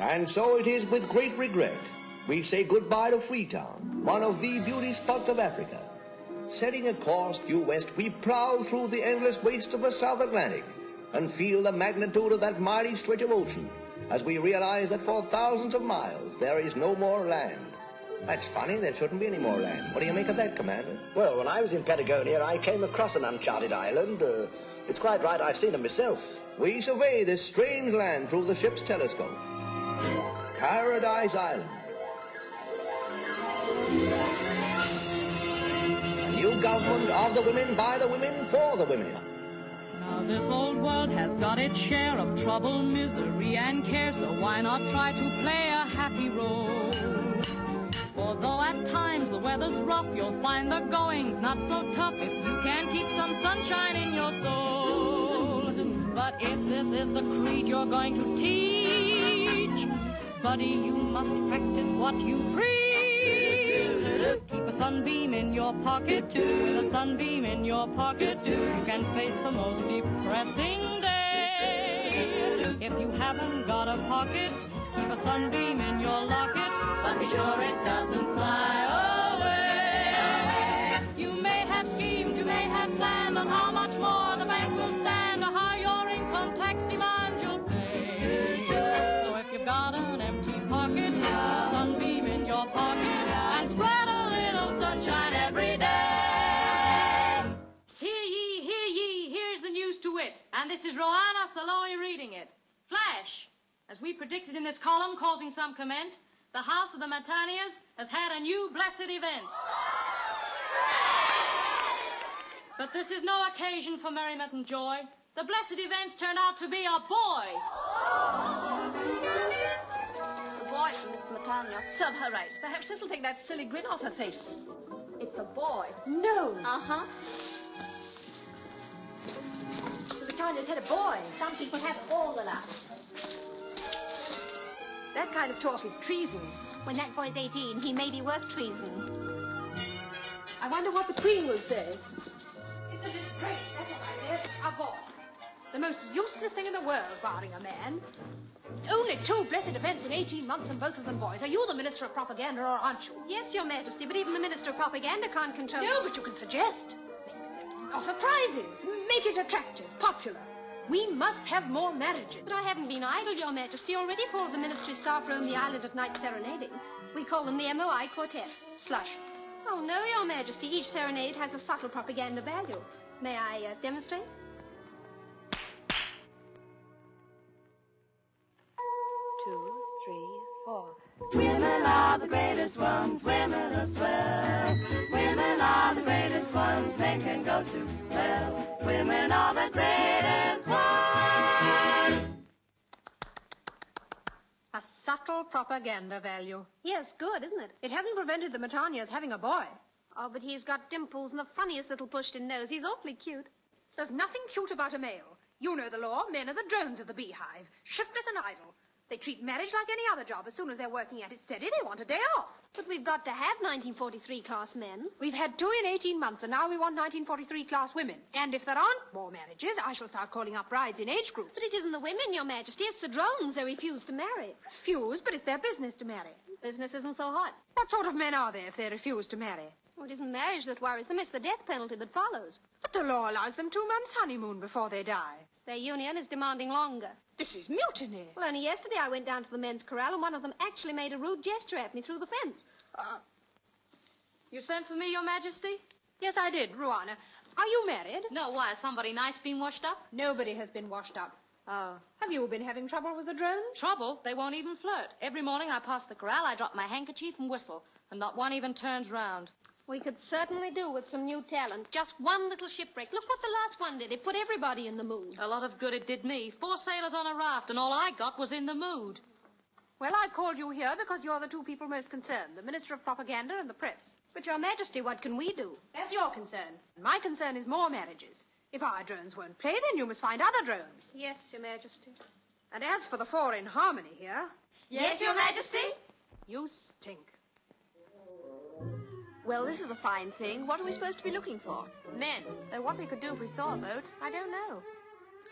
And so it is with great regret we say goodbye to Freetown, one of the beauty spots of Africa. Setting a course due west, we plow through the endless waste of the South Atlantic and feel the magnitude of that mighty stretch of ocean as we realize that for thousands of miles there is no more land. That's funny, there shouldn't be any more land. What do you make of that, Commander? Well, when I was in Patagonia, I came across an uncharted island. It's quite right, I've seen it myself. We survey this strange land through the ship's telescope. Paradise Island. A new government of the women, by the women, for the women. Now this old world has got its share of trouble, misery, and care, so why not try to play a happy role? For though at times the weather's rough, you'll find the going's not so tough if you can keep some sunshine in your soul. But if this is the creed you're going to teach, buddy, you must practice what you preach. Keep a sunbeam in your pocket, with a sunbeam in your pocket, you can face the most depressing day. If you haven't got a pocket, keep a sunbeam in your locket, but be sure it doesn't fly away. You may have schemed, you may have planned on how much more the bank will stand, or how your income tax demand you'll pay. So if you've got an empty pocket, keep a sunbeam in your pocket, and spread a little sunshine every day. Hear ye, here's the news to wit, and this is Rouana Cellier reading it. Flash! As we predicted in this column, causing some comment, the House of the Matanias has had a new blessed event. But this is no occasion for merriment and joy. The blessed events turned out to be a boy. A boy from Miss Matania. Serve her right. Perhaps this'll take that silly grin off her face. It's a boy. No. Uh-huh. The Matanias had a boy. Some people have all the luck. That kind of talk is treason. When that boy's 18, he may be worth treason. I wonder what the Queen will say. It's a disgrace, that's what I said. A boy. The most useless thing in the world, barring a man. Only 2 blessed events in 18 months, and both of them boys. Are you the Minister of Propaganda, or aren't you? Yes, Your Majesty, but even the Minister of Propaganda can't control... No, but you can suggest. Offer prizes. Make it attractive, popular. We must have more marriages. But I haven't been idle, Your Majesty. Already 4 of the ministry staff roam the island at night serenading. We call them the MOI Quartet. Slush. Oh, no, Your Majesty. Each serenade has a subtle propaganda value. May I demonstrate? 2, 3, 4. Women are the greatest ones, women are swell. Women are the greatest ones, men can go to hell. Women are the greatest ones. A subtle propaganda value. Yes, good, isn't it? It hasn't prevented the Matanias having a boy. Oh, but he's got dimples and the funniest little pushed-in nose. He's awfully cute. There's nothing cute about a male. You know the law. Men are the drones of the beehive, shiftless and idle. They treat marriage like any other job. As soon as they're working at it steady, they want a day off. But we've got to have 1943 class men. We've had 2 in 18 months, and now we want 1943 class women. And if there aren't more marriages, I shall start calling up brides in age groups. But it isn't the women, Your Majesty. It's the drones they refuse to marry. Refuse, but it's their business to marry. Business isn't so hot. What sort of men are they if they refuse to marry? Well, it isn't marriage that worries them. It's the death penalty that follows. But the law allows them 2 months' honeymoon before they die. Their union is demanding longer. This is mutiny. Well, only yesterday I went down to the men's corral, and one of them actually made a rude gesture at me through the fence. You sent for me, Your Majesty? Yes, I did, Rouana. Are you married? No, why? Has somebody nice been washed up? Nobody has been washed up. Oh. Have you been having trouble with the drones? Trouble? They won't even flirt. Every morning I pass the corral, I drop my handkerchief and whistle, and not one even turns round. We could certainly do with some new talent. Just one little shipwreck. Look what the last one did. It put everybody in the mood. A lot of good it did me. 4 sailors on a raft, and all I got was in the mood. Well, I've called you here because you're the 2 people most concerned, the Minister of Propaganda and the press. But, Your Majesty, what can we do? That's your concern. My concern is more marriages. If our drones won't play, then you must find other drones. Yes, Your Majesty. And as for the 4 in harmony here... Yes, Your Majesty? You stink. Well, this is a fine thing. What are we supposed to be looking for? Men. Though what we could do if we saw a boat, I don't know.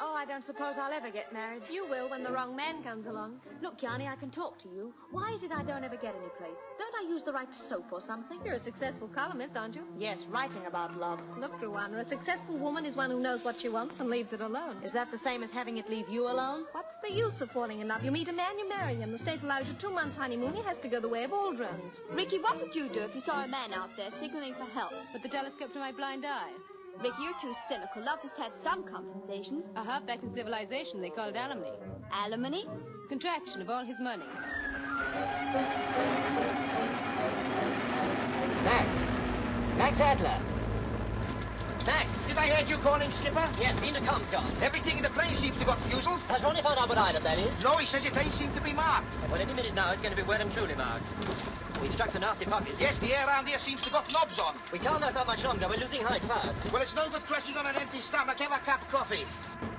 Oh, I don't suppose I'll ever get married. You will when the wrong man comes along. Look, Jani, I can talk to you. Why is it I don't ever get any place? Don't I use the right soap or something? You're a successful columnist, aren't you? Yes, writing about love. Look, Rouana, a successful woman is one who knows what she wants and leaves it alone. Is that the same as having it leave you alone? What's the use of falling in love? You meet a man, you marry him. The state allows you 2 months honeymoon. He has to go the way of all drones. Ricky, what would you do if you saw a man out there signaling for help? With the telescope to my blind eye. Ricky, you're too cynical. Love must have some compensations. Back in civilization, they called alimony. Alimony? Contraction of all his money. Max Adler. Max, did I hear you calling, Skipper? Yes, the intercom's gone. Everything in the plane seems to got fuseled. Has Ronnie found out what island that is? No, he says it ain't seemed to be marked. Well, any minute now, it's going to be well and truly marked. We struck some nasty pockets. Yes, the air around here seems to got knobs on. We can't last that much longer. We're losing height fast. Well, it's no good crashing on an empty stomach. Have a cup of coffee.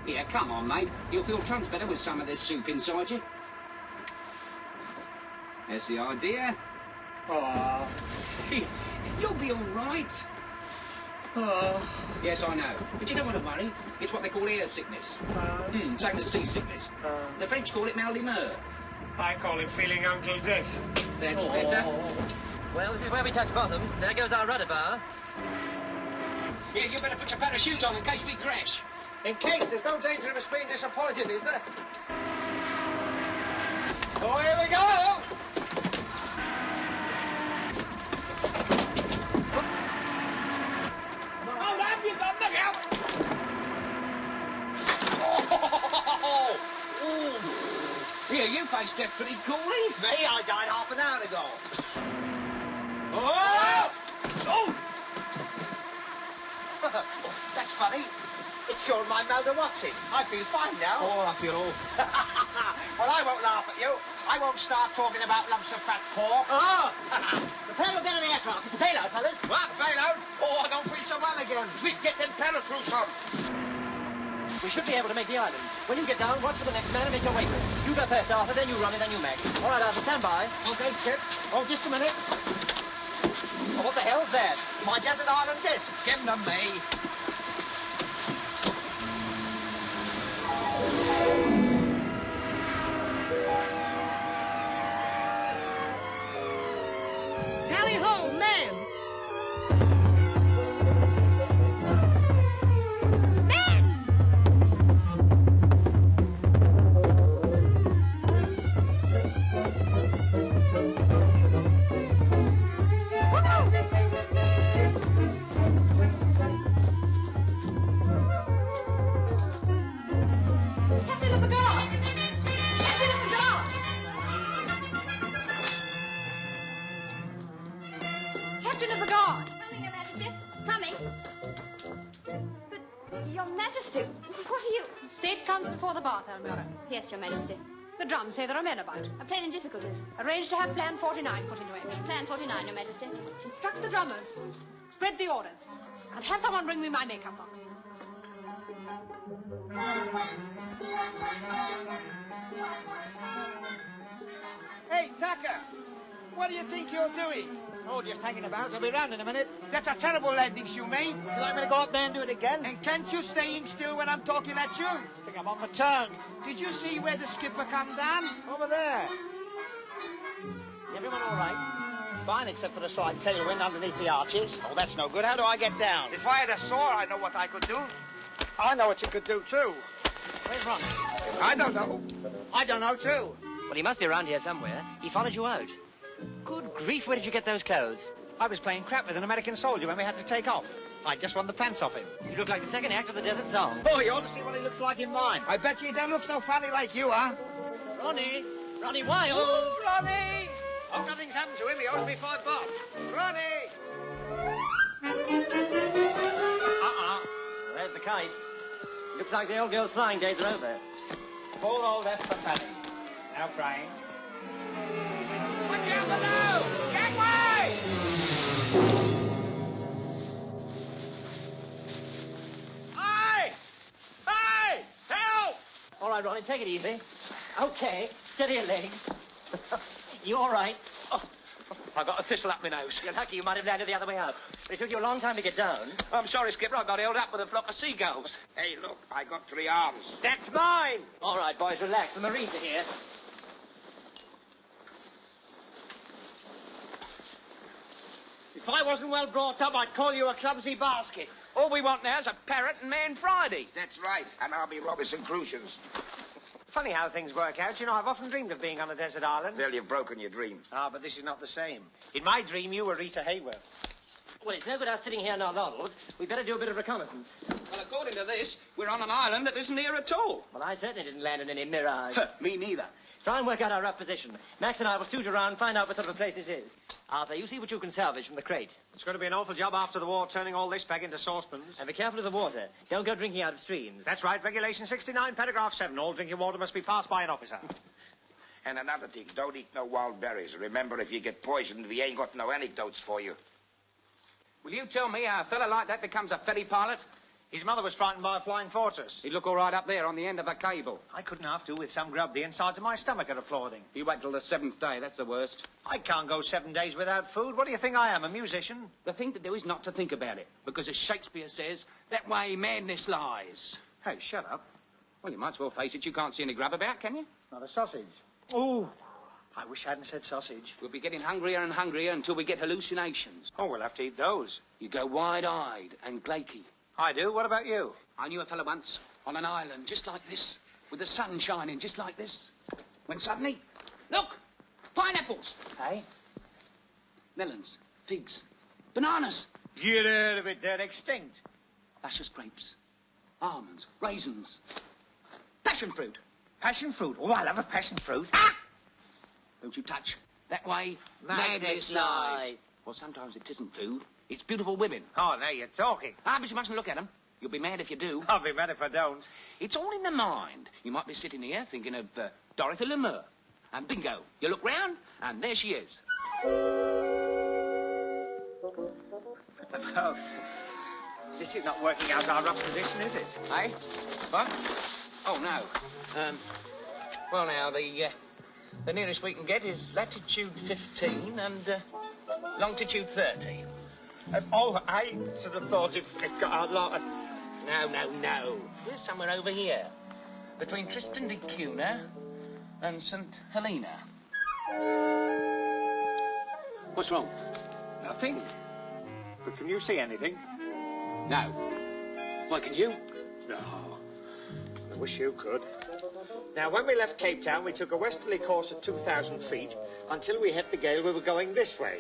Yeah, come on, mate. You'll feel tons better with some of this soup inside you. There's the idea. Oh. You'll be all right. Oh. Yes, I know. But you don't want to worry. It's what they call air sickness. Same as seasickness. The French call it mal d'humeur. I call it feeling Uncle Dick. That's better. Well, this is where we touch bottom. There goes our rudder bar. Yeah, you better put your parachute on in case we crash. In case, there's no danger of us being disappointed, is there? Oh, here we go! Hold up, you've got look out! Oh! Here, you faced death pretty coolly. Me? I died half an hour ago. Oh! Oh! That's funny. It's cured my Maldawatsy. I feel fine now. Oh, I feel awful. Well, I won't laugh at you. I won't start talking about lumps of fat pork. Oh! Prepare to get on the aircraft. It's a bailout, fellas. What? Bailout? Oh, I don't feel so well again. We get them parachutes on. We should be able to make the island. When you get down, watch for the next man and make your way for it. You go first, Arthur, then you Ronnie, then you Max. All right, Arthur, stand by. Okay, Skip. Oh, just a minute. Oh, what the hell's that? My desert island disc. Give them to me. Tally ho, man! Almura. Yes, Your Majesty. The drums say there are men about. A plane in difficulties. Arrange to have Plan 49 put into action. Plan 49, Your Majesty. Instruct the drummers. Spread the orders. And have someone bring me my makeup box. Hey, Tucker! What do you think you're doing? Oh, just hanging about. I'll be round in a minute. That's a terrible landing you made. Would you like me to go up there and do it again? And can't you staying still when I'm talking at you? I think I'm on the turn. Did you see where the skipper come down? Over there. Everyone all right? Fine, except for the slight tailwind underneath the arches. Oh, that's no good. How do I get down? If I had a saw, I know what I could do. I know what you could do, too. Where's Ronald? I don't know. I don't know, too. Well, he must be around here somewhere. He followed you out. Good grief, where did you get those clothes? I was playing crap with an American soldier when we had to take off. I just won the pants off him. You look like the second act of the Desert Song. Oh, you ought to see what he looks like in mine. I bet you he don't look so funny like you, huh? Ronnie! Ronnie Wild! Oh, Ronnie! Hope nothing's happened to him. He owes me $5. Ronnie! There's the kite. Looks like the old girl's flying days are over. Full old F for Fanny. Now praying. Watch out below! Gangway! Hey! Hey! Help! All right, Ronnie, take it easy. Okay, steady your legs. You all right? I got a thistle up my nose. You're lucky you might have landed the other way up. But it took you a long time to get down. I'm sorry, Skipper. I got held up with a flock of seagulls. Hey, look, I got 3 arms. That's mine! All right, boys, relax. The Marines are here. If I wasn't well brought up, I'd call you a clumsy basket. All we want now is a parrot and Man Friday. That's right, and I'll be Robinson Crusoe's. Funny how things work out. You know, I've often dreamed of being on a desert island. Well, you've broken your dream. Ah, but this is not the same. In my dream, you were Rita Hayworth. Well, it's no good us sitting here in our laurels. We'd better do a bit of reconnaissance. Well, according to this, we're on an island that isn't here at all. Well, I certainly didn't land in any mirage. Me neither. Try and work out our rough position. Max and I will stooge around and find out what sort of a place this is. Arthur, you see what you can salvage from the crate. It's going to be an awful job after the war, turning all this back into saucepans. And be careful of the water. Don't go drinking out of streams. That's right. Regulation 69, paragraph 7. All drinking water must be passed by an officer. And another thing, don't eat no wild berries. Remember, if you get poisoned, we ain't got no anecdotes for you. Will you tell me how a fella like that becomes a ferry pilot? His mother was frightened by a flying fortress. He'd look all right up there on the end of a cable. I couldn't half do with some grub. The insides of my stomach are applauding. You wait till the 7th day, that's the worst. I can't go 7 days without food. What do you think I am, a musician? The thing to do is not to think about it, because as Shakespeare says, that way madness lies. Hey, shut up. Well, you might as well face it, you can't see any grub about, can you? Not a sausage. Oh, I wish I hadn't said sausage. We'll be getting hungrier and hungrier until we get hallucinations. Oh, we'll have to eat those. You go wide-eyed and glaky. I do. What about you? I knew a fella once on an island just like this, with the sun shining just like this, when suddenly, look, pineapples. Hey? Melons, figs, bananas. Get out of it, they're extinct. Luscious grapes, almonds, raisins, passion fruit. Passion fruit? Oh, I love a passion fruit. Ah! Don't you touch. That way, madness lies. Well, sometimes it isn't food. It's beautiful women. Oh, now you're talking. Ah, but you mustn't look at them. You'll be mad if you do. I'll be mad if I don't. It's all in the mind. You might be sitting here thinking of Dorothy Lamour. And bingo, you look round, and there she is. Well, this is not working out our rough position, is it? Eh? What? Oh, no. Well, now, the nearest we can get is latitude 15 and longitude 30. Oh, I should have thought it got a lot of... No. We're somewhere over here. Between Tristan da Cunha and St. Helena. What's wrong? Nothing. But can you see anything? No. Why, can you? No. I wish you could. Now, when we left Cape Town, we took a westerly course at 2,000 feet. Until we hit the gale, we were going this way.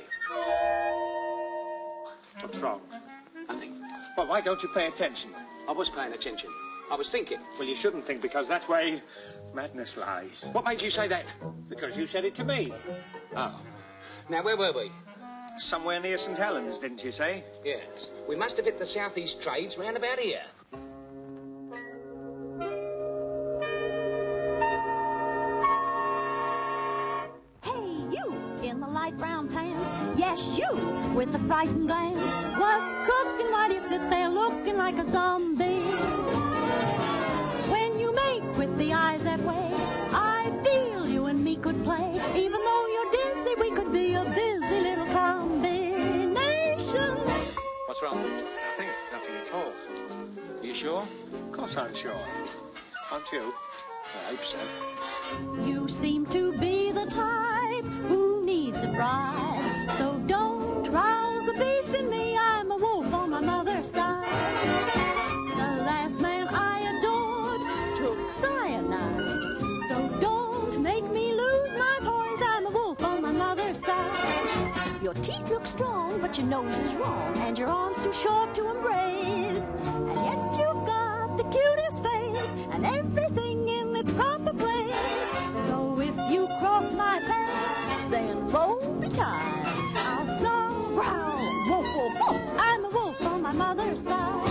What's wrong? Nothing. Well, why don't you pay attention? I was paying attention. I was thinking. Well, you shouldn't think, because that's where madness lies. What made you say that? Because you said it to me. Oh. Now, where were we? Somewhere near St. Helens, didn't you say? Yes. We must have hit the southeast trades round about here. In the light brown pants, yes, you, with the frightened glance. What's cooking? Why do you sit there looking like a zombie? When you make with the eyes that way, I feel you and me could play. Even though you're dizzy, we could be a busy little combination. What's wrong? Nothing at all. Are you sure? Of course I'm sure. Aren't you? I hope so. You seem to be the type who needs a bride. So don't rouse the beast in me. I'm a wolf on my mother's side. The last man I adored took cyanide. So don't make me lose my poise. I'm a wolf on my mother's side. Your teeth look strong, but your nose is wrong, and your arms too short to embrace. And yet you've got the cutest face and everything in its proper place. So if you cross my path, then roll me tight. I'll snarl, growl, woof, woof, woof. I'm a wolf on my mother's side.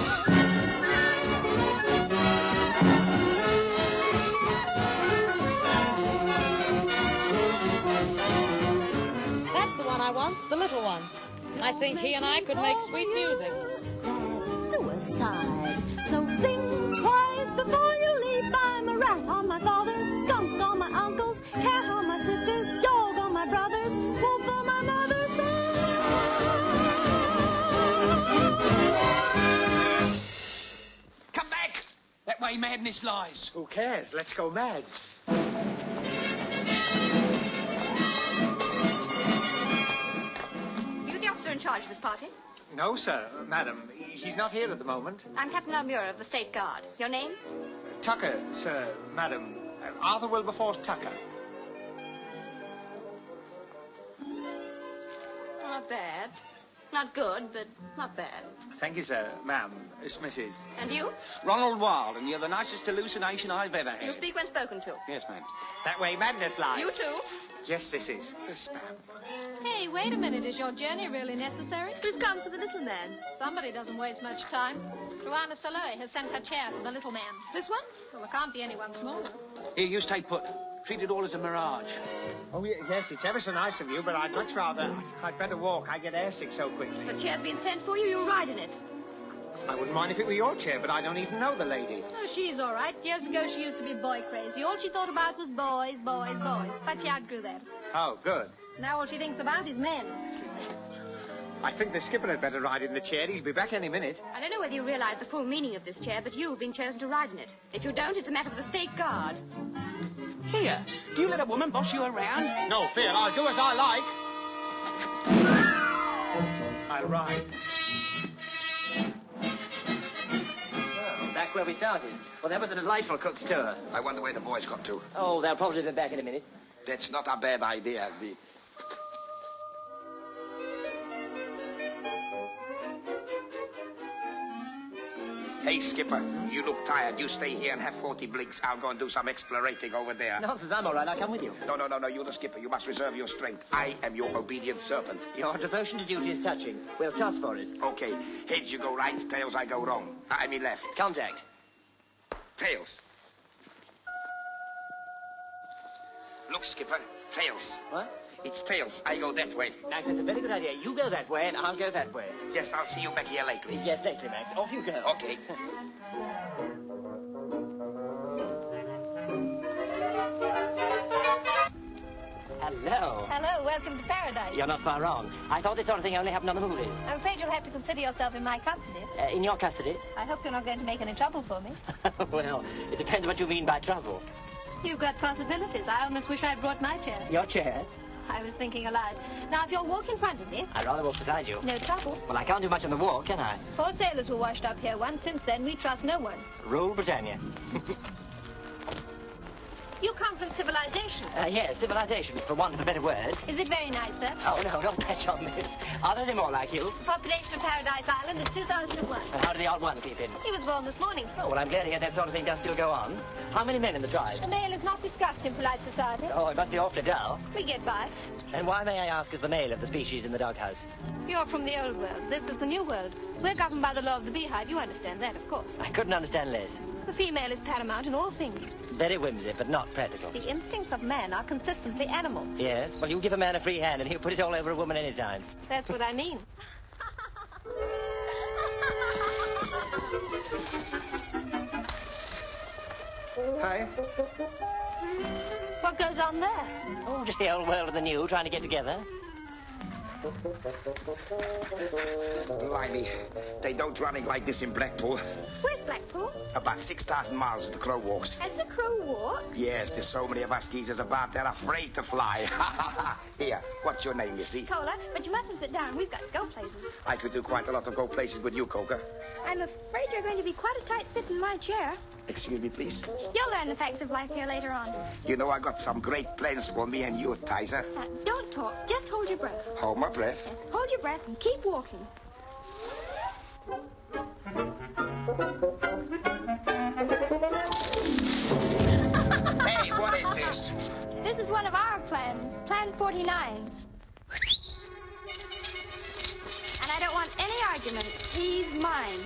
That's the one I want, the little one. I think he and I could make sweet music. That's suicide. So think twice before you leave. I'm a rat on my father's, skunk on my uncle's, cat on my sister's, dog on my brother's, wolf on my mother's side. way madness lies. Who cares? Let's go mad. You the officer in charge of this party? No, sir, madam. He's not here at the moment. I'm Captain Almura of the State Guard. Your name? Tucker, sir, madam. Arthur Wilberforce Tucker. Not bad. Not good, but not bad. Thank you, sir, ma'am. It's Mrs. And you? Ronald Wild, and you're the nicest hallucination I've ever had. You'll speak when spoken to. Yes, ma'am. That way madness lies. You too? Yes, sissies. Yes, ma'am. Hey, wait a minute. Is your journey really necessary? We've come for the little man. Somebody doesn't waste much time. Rouana Cellier has sent her chair for the little man. This one? Well, there can't be anyone smaller. Here, you stay put. Treat it all as a mirage. Oh, yes, it's ever so nice of you, but I'd much rather... I'd better walk. I get airsick so quickly. The chair's been sent for you. You'll ride in it. I wouldn't mind if it were your chair, but I don't even know the lady. Oh, she's all right. Years ago, she used to be boy crazy. All she thought about was boys, boys, boys. But she outgrew that. Oh, good. Now all she thinks about is men. I think the skipper had better ride in the chair. He'll be back any minute. I don't know whether you realize the full meaning of this chair, but you've been chosen to ride in it. If you don't, it's a matter for the State Guard. Here, do you let a woman boss you around? No fear, I'll do as I like. I'll ride. Well, back where we started. Well, that was a delightful cook's tour. I wonder where the boys got to. Oh, they'll probably be back in a minute. That's not a bad idea. Hey, Skipper, you look tired. You stay here and have 40 blinks. I'll go and do some explorating over there. Nonsense, I'm all right. I'll come with you. No, you're the skipper. You must reserve your strength. I am your obedient servant. Your devotion to duty is touching. We'll toss for it. Okay. Heads you go right, tails I go wrong. I mean left. Contact. Tails. Look, Skipper. Tails. What? It's tails. I go that way. Max, that's a very good idea. You go that way, and I'll go that way. Yes, I'll see you back here lately. Yes, lately, Max. Off you go. Okay. Hello. Hello, welcome to paradise. You're not far wrong. I thought this sort of thing only happened on the movies. I'm afraid you'll have to consider yourself in my custody. In your custody? I hope you're not going to make any trouble for me. Well, it depends what you mean by trouble. You've got possibilities. I almost wish I'd brought my chair. Your chair? I was thinking aloud. Now, if you'll walk in front of me... I'd rather walk beside you. No trouble. Well, I can't do much on the walk, can I? 4 sailors were washed up here once. Since then, we trust no one. Rule Britannia. You come from civilization. Yes, civilization, for want of a better word. Is it very nice, sir? Oh, no, don't catch on this. Are there any more like you? The population of Paradise Island is 2001. And how did the odd one keep in? He was born this morning. Oh, well, I'm glad to hear that sort of thing does still go on. How many men in the tribe? The male is not discussed in polite society. Oh, it must be awfully dull. We get by. And why, may I ask, is the male of the species in the doghouse? You're from the old world. This is the new world. We're governed by the law of the beehive. You understand that, of course. I couldn't understand less. The female is paramount in all things. Very whimsy, but not practical. The instincts of man are consistently animal. Yes? Well, you give a man a free hand and he'll put it all over a woman any time. That's what I mean. Hi. What goes on there? Oh, just the old world and the new trying to get together. Blimey, they don't running like this in Blackpool. Where's Blackpool? About 6,000 miles as the crow walks. As the crow walks? Yes, there's so many of us geezers about, they're afraid to fly. Here, what's your name, Missy? Cola, but you mustn't sit down. We've got to go places. I could do quite a lot of go places with you, Coca. I'm afraid you're going to be quite a tight fit in my chair. Excuse me, please. You'll learn the facts of life here later on. You know, I got some great plans for me and you, Tizer. Now, don't talk. Just hold your breath. Hold my breath. Yes, hold your breath and keep walking. Hey, what is this? This is one of our plans. Plan 49. And I don't want any argument. He's mine.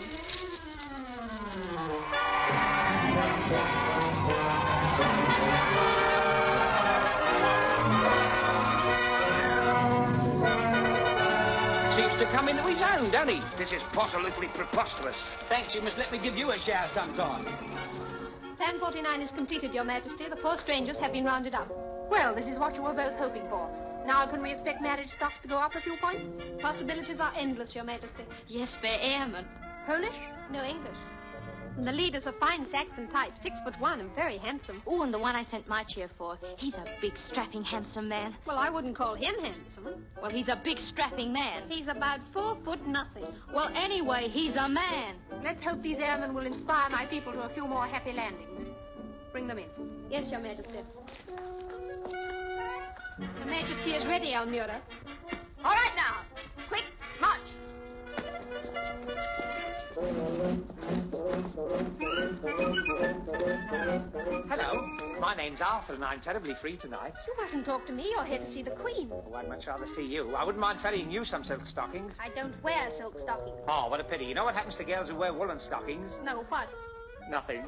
Seems to come into his own, doesn't he? This is positively preposterous. Thanks, you must let me give you a shower sometime. Plan 49 is completed, Your Majesty. The 4 strangers have been rounded up. Well, this is what you were both hoping for. Now can we expect marriage stocks to go up a few points? Possibilities are endless, Your Majesty. Yes, they're airmen. Polish? No, English. And the leader's a fine Saxon type, 6'1" and very handsome. Oh, and the one I sent my chair for. He's a big, strapping, handsome man. Well, I wouldn't call him handsome. Well, he's a big, strapping man. He's about 4 foot nothing. Well, anyway, he's a man. Let's hope these airmen will inspire my people to a few more happy landings. Bring them in. Yes, Your Majesty. Your Majesty is ready, Almura. All right, now. Quick, march. Hello, my name's Arthur and I'm terribly free tonight. You mustn't talk to me. You're here to see the Queen. Oh, I'd much rather see you. I wouldn't mind ferrying you some silk stockings. I don't wear silk stockings. Oh, what a pity. You know what happens to girls who wear woolen stockings? No, what? Nothing.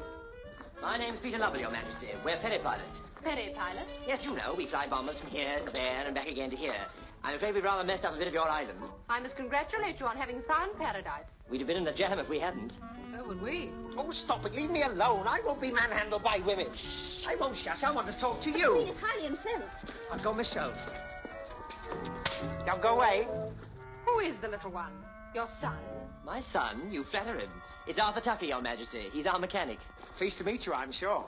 My name's Peter Lovell, Your Majesty. We're ferry pilots. Ferry pilots? Yes, you know, we fly bombers from here to there and back again to here. I'm afraid we've rather messed up a bit of your island. I must congratulate you on having found paradise. We'd have been in the jam if we hadn't. So would we. Oh, stop it. Leave me alone. I won't be manhandled by women. Shh. I won't shush. I want to talk to The you. Queen is highly incensed. I'll go myself. Now go away. Who is the little one? Your son? My son? You flatter him. It's Arthur Tucker, Your Majesty. He's our mechanic. Pleased to meet you, I'm sure.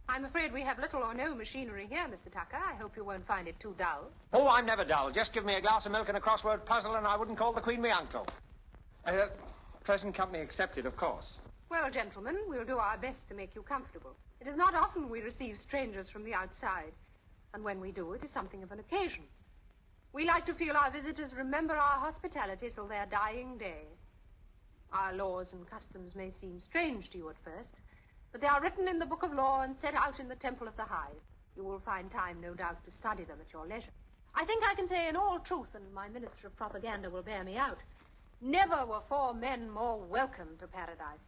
I'm afraid we have little or no machinery here, Mr. Tucker. I hope you won't find it too dull. Oh, I'm never dull. Just give me a glass of milk and a crossword puzzle and I wouldn't call the Queen me uncle. Present company accepted, of course. Well, gentlemen, we'll do our best to make you comfortable. It is not often we receive strangers from the outside. And when we do, it is something of an occasion. We like to feel our visitors remember our hospitality till their dying day. Our laws and customs may seem strange to you at first, but they are written in the Book of Law and set out in the Temple of the Hive. You will find time, no doubt, to study them at your leisure. I think I can say in all truth, and my Minister of Propaganda will bear me out, never were 4 men more welcome to paradise.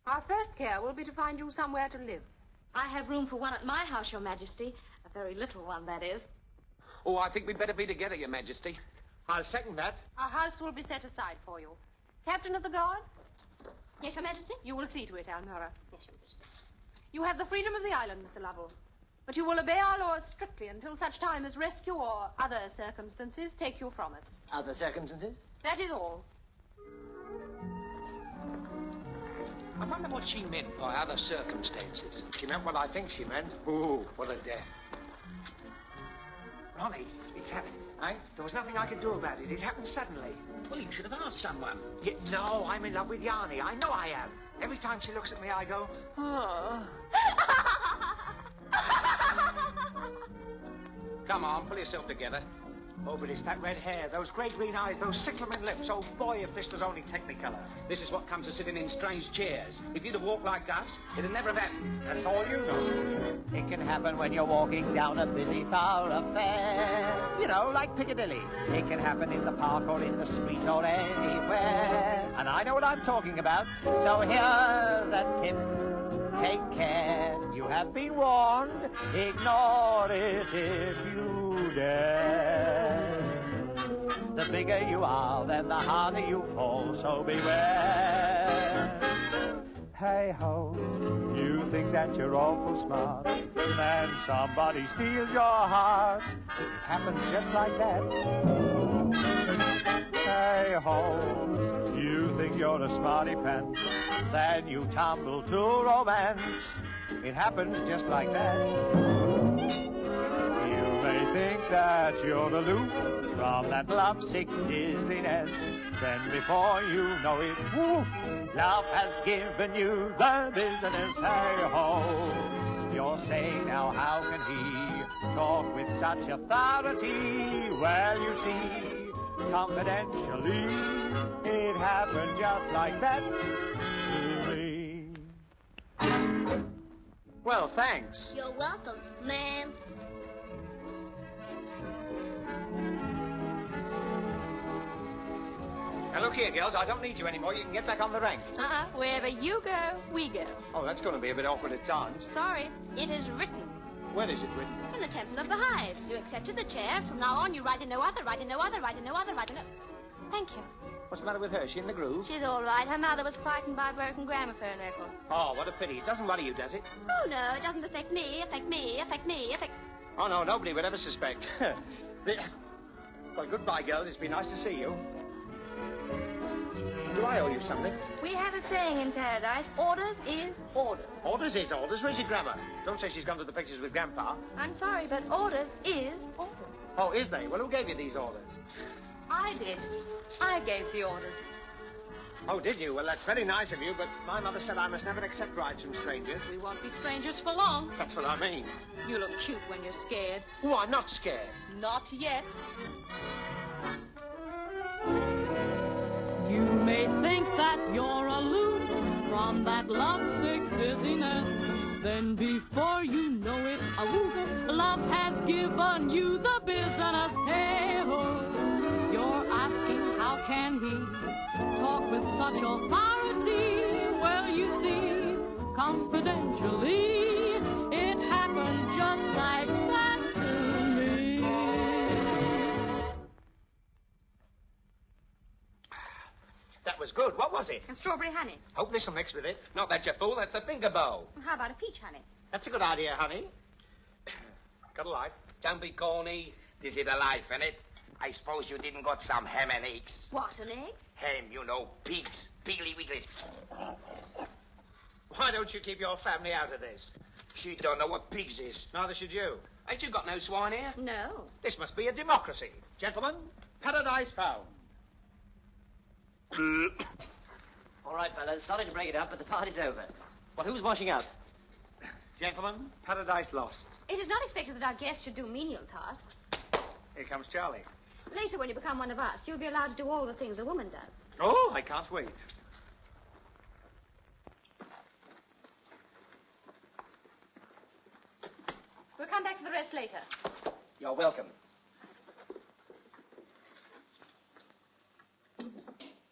Our first care will be to find you somewhere to live. I have room for one at my house, Your Majesty. A very little one, that is. Oh, I think we'd better be together, Your Majesty. I'll second that. A house will be set aside for you. Captain of the Guard? Yes, Your Majesty? You will see to it, Almura. Yes, Your Majesty. You have the freedom of the island, Mr. Lovell. But you will obey our laws strictly until such time as rescue or other circumstances take you from us. Other circumstances? That is all. I wonder what she meant by other circumstances. She meant what I think she meant. Ooh, what a death. Ronnie, it's happened. Eh? There was nothing I could do about it. It happened suddenly. Well, you should have asked someone. Yeah, no, I'm in love with Jani. I know I am. Every time she looks at me, I go, oh. Come on, pull yourself together. Oh, but it's that red hair, those great green eyes, those cyclamen lips. Oh, boy, if this was only Technicolor. This is what comes of sitting in strange chairs. If you'd have walked like us, it'd never have happened. That's all you know. It can happen when you're walking down a busy thoroughfare. You know, like Piccadilly. It can happen in the park or in the street or anywhere. And I know what I'm talking about. So here's a tip. Take care. You have been warned. Ignore it if you dare. The bigger you are, then the harder you fall, so beware. Hey-ho, you think that you're awful smart, then somebody steals your heart. It happens just like that. Hey-ho, you think you're a smarty pants, then you tumble to romance. It happens just like that. You may think that you're aloof from that lovesick dizziness. Then before you know it, woof, love has given you the business. Hey-ho, you're saying now how can he talk with such authority? Well, you see, confidentially, it happened just like that to me. Well, thanks. You're welcome, ma'am. Now, look here, girls, I don't need you anymore. You can get back on the rank. Wherever you go, we go. Oh, that's going to be a bit awkward at times. Sorry, it is written. Where is it written? In the Temple of the Hives. You accepted the chair. From now on, you write in no other, write in no other, write in no other, write in no... Thank you. What's the matter with her? Is she in the groove? She's all right. Her mother was frightened by a broken gramophone record. Oh, what a pity. It doesn't worry you, does it? Oh, no, it doesn't affect me, affect me, affect me, affect... Oh, no, nobody would ever suspect. Well, goodbye, girls. It's been nice to see you. Do I owe you something? We have a saying in paradise, orders is orders. Orders is orders. Where's your grandma? Don't say she's gone to the pictures with Grandpa. I'm sorry, but orders is orders. Oh, is they? Well, who gave you these orders? I did. I gave the orders. Oh, did you? Well, that's very nice of you, but my mother said I must never accept rides from strangers. We won't be strangers for long. That's what I mean. You look cute when you're scared. Oh, I'm not scared. Not yet. You may think that you're aloof from that lovesick dizziness. Then before you know it, a woof, love has given you the business. Hey-ho, you're asking how can he talk with such authority? Well, you see, confidentially, it happened just like that to me. That was good. What was it? And strawberry honey. Hope this'll mix with it. Not that, you fool. That's a finger bow. How about a peach honey? That's a good idea, honey. Got a light. Don't be corny. This is the life, innit? I suppose you didn't got some ham and eggs. What, an egg? Ham, you know, pigs. Piggly wigglies. Why don't you keep your family out of this? She don't know what pigs is. Neither should you. Ain't you got no swine here? No. This must be a democracy. Gentlemen, paradise found. All right, fellas. Sorry to break it up, but the party's over. Well, who's washing up? Gentlemen, paradise lost. It is not expected that our guests should do menial tasks. Here comes Charlie. Later, when you become one of us, you'll be allowed to do all the things a woman does. Oh, I can't wait. We'll come back to the rest later. You're welcome.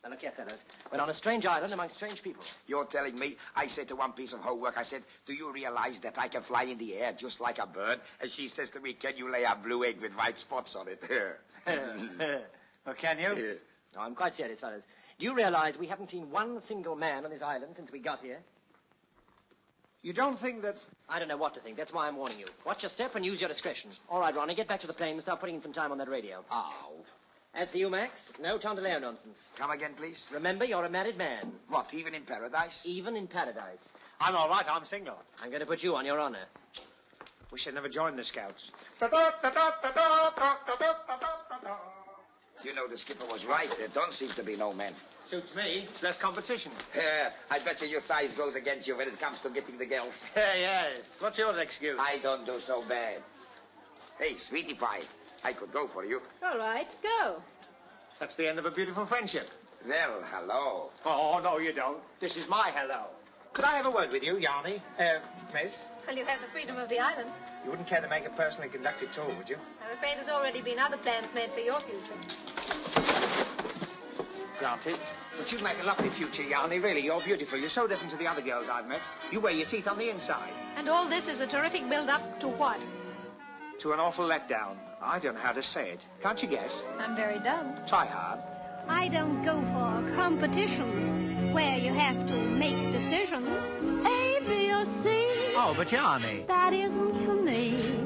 Now, look here, fellas. We're on a strange island among strange people. You're telling me, I said to one piece of homework, I said, do you realize that I can fly in the air just like a bird? And she says to me, can you lay a blue egg with white spots on it? Oh, can you? No, I'm quite serious, fellas. Do you realize we haven't seen one single man on this island since we got here? You don't think that... I don't know what to think. That's why I'm warning you. Watch your step and use your discretion. All right, Ronnie, get back to the plane and start putting in some time on that radio. Oh. As for you, Max, no Tondaleo nonsense. Come again, please. Remember, you're a married man. What, even in paradise? Even in paradise. I'm all right. I'm single. I'm going to put you on your honor. Wish I'd never joined the Scouts. You know, the skipper was right. There don't seem to be no men. Suits me. It's less competition. I bet you your size goes against you when it comes to getting the girls. Yes. What's your excuse? I don't do so bad. Hey, sweetie pie, I could go for you. All right, go. That's the end of a beautiful friendship. Well, hello. Oh, no, you don't. This is my hello. Could I have a word with you, Jani? Miss? Well, you have the freedom of the island. You wouldn't care to make a personally conducted tour, would you? I'm afraid there's already been other plans made for your future. Granted. But you'd make a lovely future, Jani. Really, you're beautiful. You're so different to the other girls I've met. You wear your teeth on the inside. And all this is a terrific build-up to what? To an awful letdown. I don't know how to say it. Can't you guess? I'm very dumb. Try hard. I don't go for competitions where you have to make decisions. A, B, or C. Oh, but Jani. That isn't for me.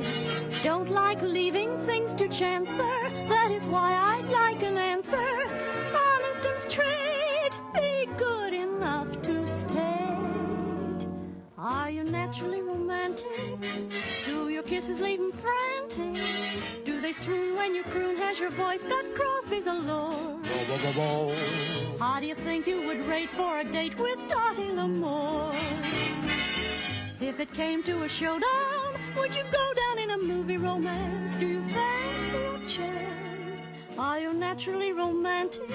Don't like leaving things to chancer. That is why I'd like an answer. Honest and straight. Be good enough to state. Are you naturally romantic? Do your kisses leave 'em frantic? Do they swoon when you croon? Has your voice got Crosby's allure? How do you think you would rate for a date with Dottie L'Amour? If it came to a showdown, would you go down in a movie romance? Do you fancy a chance? Are you naturally romantic?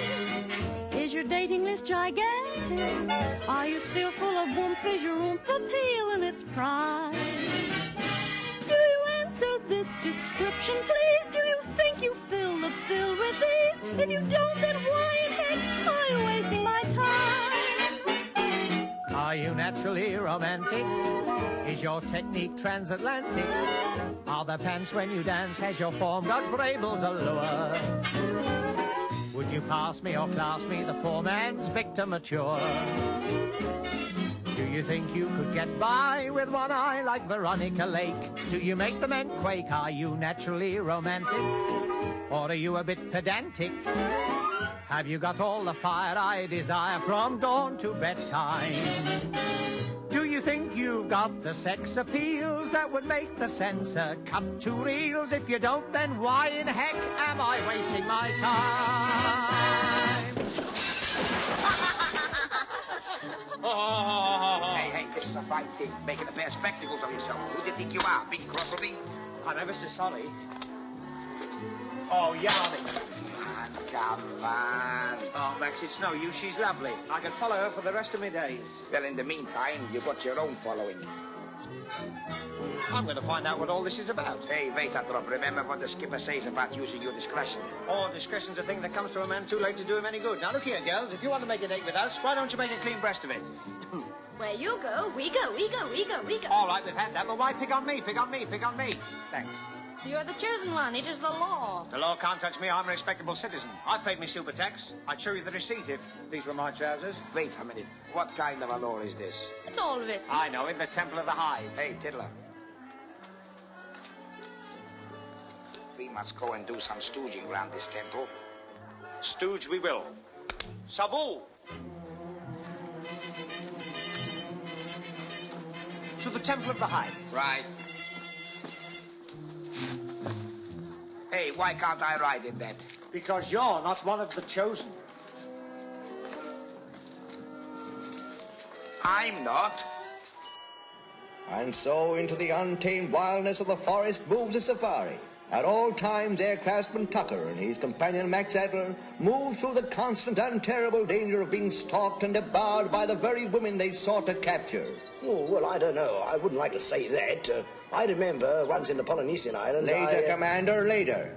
Is your dating list gigantic? Are you still full of woomph? Is your oomph appeal in its prime? Do you answer this description, please? Do you think you fill the bill with these? If you don't, then why in heck are you wasting my time? Are you naturally romantic? Is your technique transatlantic? Are the pants when you dance? Has your form got Brabel's allure? Would you pass me or class me, the poor man's Victor Mature? Do you think you could get by with one eye like Veronica Lake? Do you make the men quake? Are you naturally romantic? Or are you a bit pedantic? Have you got all the fire I desire from dawn to bedtime? Do you think you've got the sex appeals that would make the censor cut to reels? If you don't, then why in heck am I wasting my time? Hey, this is a fine thing. Making a pair of spectacles of yourself. Who do you think you are? Big cross of me? I'm ever so sorry. Oh, Jani. Come on. Oh, Max, it's no use. She's lovely. I can follow her for the rest of my days. Well, in the meantime, you've got your own following. I'm going to find out what all this is about. Hey, wait, Arthur. Remember what the skipper says about using your discretion. Oh, discretion's a thing that comes to a man too late to do him any good. Now, look here, girls. If you want to make a date with us, why don't you make a clean breast of it? Where you go, we go, we go, we go, we go. All right, we've had that, but why pick on me, pick on me, pick on me? Thanks. You're the chosen one. It is the law. The law can't touch me. I'm a respectable citizen. I've paid me super tax. I'd show you the receipt if these were my trousers. Wait a minute. What kind of a law is this? It's all written. I know it. The Temple of the Hive. Hey, Tiddler. We must go and do some stooging around this temple. Stooge we will. Sabu! To the Temple of the Hive. Right. Hey, why can't I ride in that? Because you're not one of the chosen. I'm not. And so into the untamed wildness of the forest moves a safari. At all times, Air Craftsman Tucker and his companion Max Adler move through the constant and terrible danger of being stalked and devoured by the very women they sought to capture. Oh, well, I don't know. I wouldn't like to say that. I remember once in the Polynesian Islands, Later, Commander, later.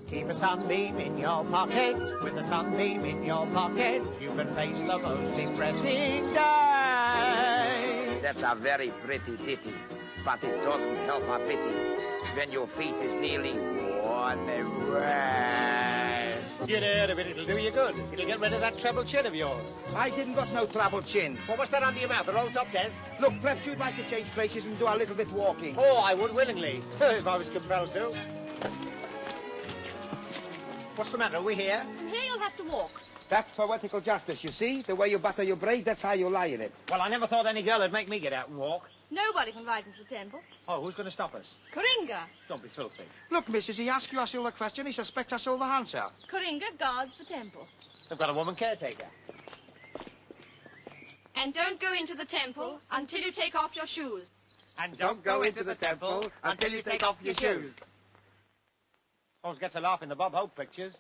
Keep a sunbeam in your pocket. With a sunbeam in your pocket, you can face the most depressing day. That's a very pretty ditty, but it doesn't help a pity when your feet is nearly worn away. Get out of it. It'll do you good. It'll get rid of that treble chin of yours. I didn't got no treble chin. Well, what's that under your mouth? A rolled top, Des? Look, perhaps you'd like to change places and do a little bit walking. Oh, I would willingly, if I was compelled to. What's the matter? Are we here? And here you'll have to walk. That's poetical justice, you see? The way you butter your braid, that's how you lie in it. Well, I never thought any girl would make me get out and walk. Nobody can ride into the temple. Oh, who's going to stop us? Coringa. Don't be filthy. Look, missus, he asks you a silver question, he suspects a silver answer. Coringa guards the temple. They've got a woman caretaker. And don't go into the temple until you take off your shoes. And don't go into the temple until you take off your shoes. Always gets a laugh in the Bob Hope pictures.